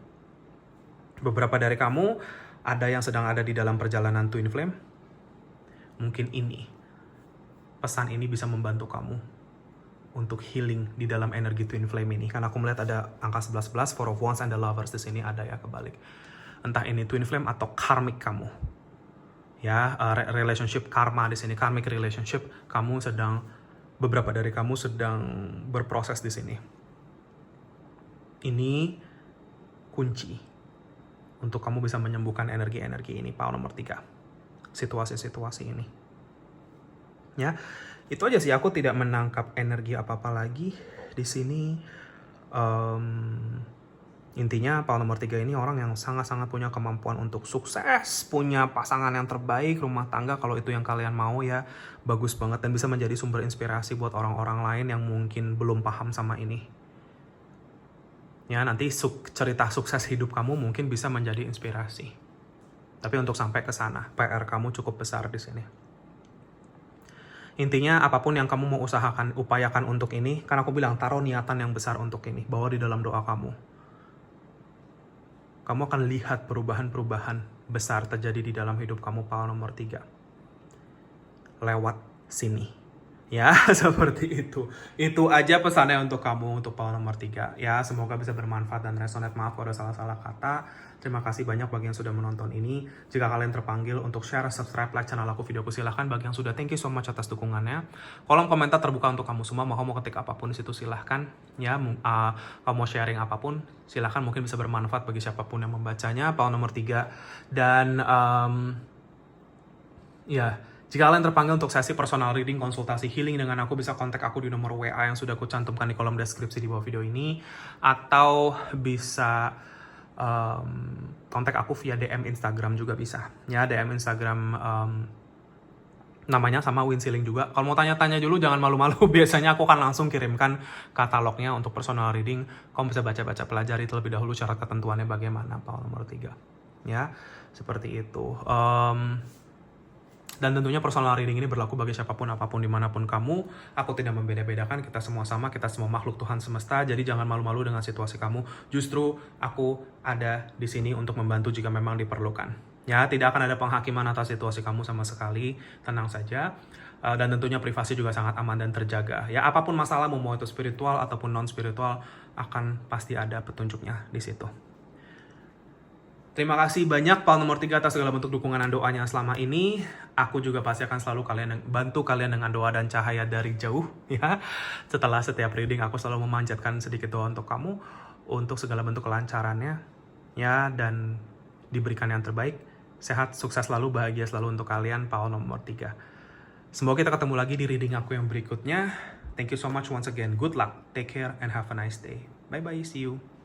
Beberapa dari kamu ada yang sedang ada di dalam perjalanan twin flame. Mungkin ini, pesan ini bisa membantu kamu untuk healing di dalam energi twin flame ini. Karena aku melihat ada angka 11, Four of Wands and the Lovers di sini ada ya, kebalik. Entah ini twin flame atau karmic kamu. Ya, relationship karma di sini, karmic relationship, beberapa dari kamu sedang berproses di sini. Ini kunci untuk kamu bisa menyembuhkan energi-energi ini, power nomor 3. Situasi-situasi ini. Ya, itu aja sih, aku tidak menangkap energi apa-apa lagi di sini. Intinya power nomor 3 ini orang yang sangat-sangat punya kemampuan untuk sukses, punya pasangan yang terbaik, rumah tangga, kalau itu yang kalian mau ya, bagus banget, dan bisa menjadi sumber inspirasi buat orang-orang lain yang mungkin belum paham sama ini. Ya, nanti cerita sukses hidup kamu mungkin bisa menjadi inspirasi. Tapi untuk sampai ke sana, PR kamu cukup besar di sini. Intinya apapun yang kamu mau upayakan untuk ini, karena aku bilang taruh niatan yang besar untuk ini, bawa di dalam doa kamu. Kamu akan lihat perubahan-perubahan besar terjadi di dalam hidup kamu, power nomor 3. Lewat sini. Ya, seperti itu. Itu aja pesannya untuk kamu, untuk power nomor 3. Ya, semoga bisa bermanfaat dan resonate. Maaf kalau ada salah-salah kata. Terima kasih banyak bagi yang sudah menonton ini. Jika kalian terpanggil untuk share, subscribe, like channel aku, videoku, silahkan. Bagi yang sudah, thank you so much atas dukungannya. Kolom komentar terbuka untuk kamu semua. Mau kamu ketik apapun di situ, silahkan. Ya, kamu mau sharing apapun, silahkan. Mungkin bisa bermanfaat bagi siapapun yang membacanya. Power nomor 3. Dan, ya, Jika kalian terpanggil untuk sesi personal reading, konsultasi healing dengan aku, bisa kontak aku di nomor WA yang sudah aku cantumkan di kolom deskripsi di bawah video ini, atau bisa kontak aku via DM Instagram juga bisa. Ya, DM Instagram namanya sama Winsiling juga. Kalau mau tanya-tanya dulu jangan malu-malu. Biasanya aku akan langsung kirimkan katalognya untuk personal reading. Kamu bisa baca-baca, pelajari terlebih dahulu syarat ketentuannya bagaimana, Paul nomor 3. Ya, seperti itu. Dan tentunya personal reading ini berlaku bagi siapapun, apapun, dimanapun kamu. Aku tidak membeda-bedakan, kita semua sama, kita semua makhluk Tuhan semesta. Jadi jangan malu-malu dengan situasi kamu. Justru aku ada di sini untuk membantu jika memang diperlukan. Ya, tidak akan ada penghakiman atas situasi kamu sama sekali. Tenang saja. Dan tentunya privasi juga sangat aman dan terjaga. Ya, apapun masalahmu, mau itu spiritual ataupun non-spiritual, akan pasti ada petunjuknya di situ. Terima kasih banyak Paul nomor 3 atas segala bentuk dukungan dan doanya selama ini. Aku juga pasti akan selalu bantu kalian dengan doa dan cahaya dari jauh ya. Setelah setiap reading aku selalu memanjatkan sedikit doa untuk kamu, untuk segala bentuk kelancarannya ya, dan diberikan yang terbaik. Sehat, sukses selalu, bahagia selalu untuk kalian, Paul nomor 3. Semoga kita ketemu lagi di reading aku yang berikutnya. Thank you so much once again. Good luck, take care, and have a nice day. Bye-bye, see you.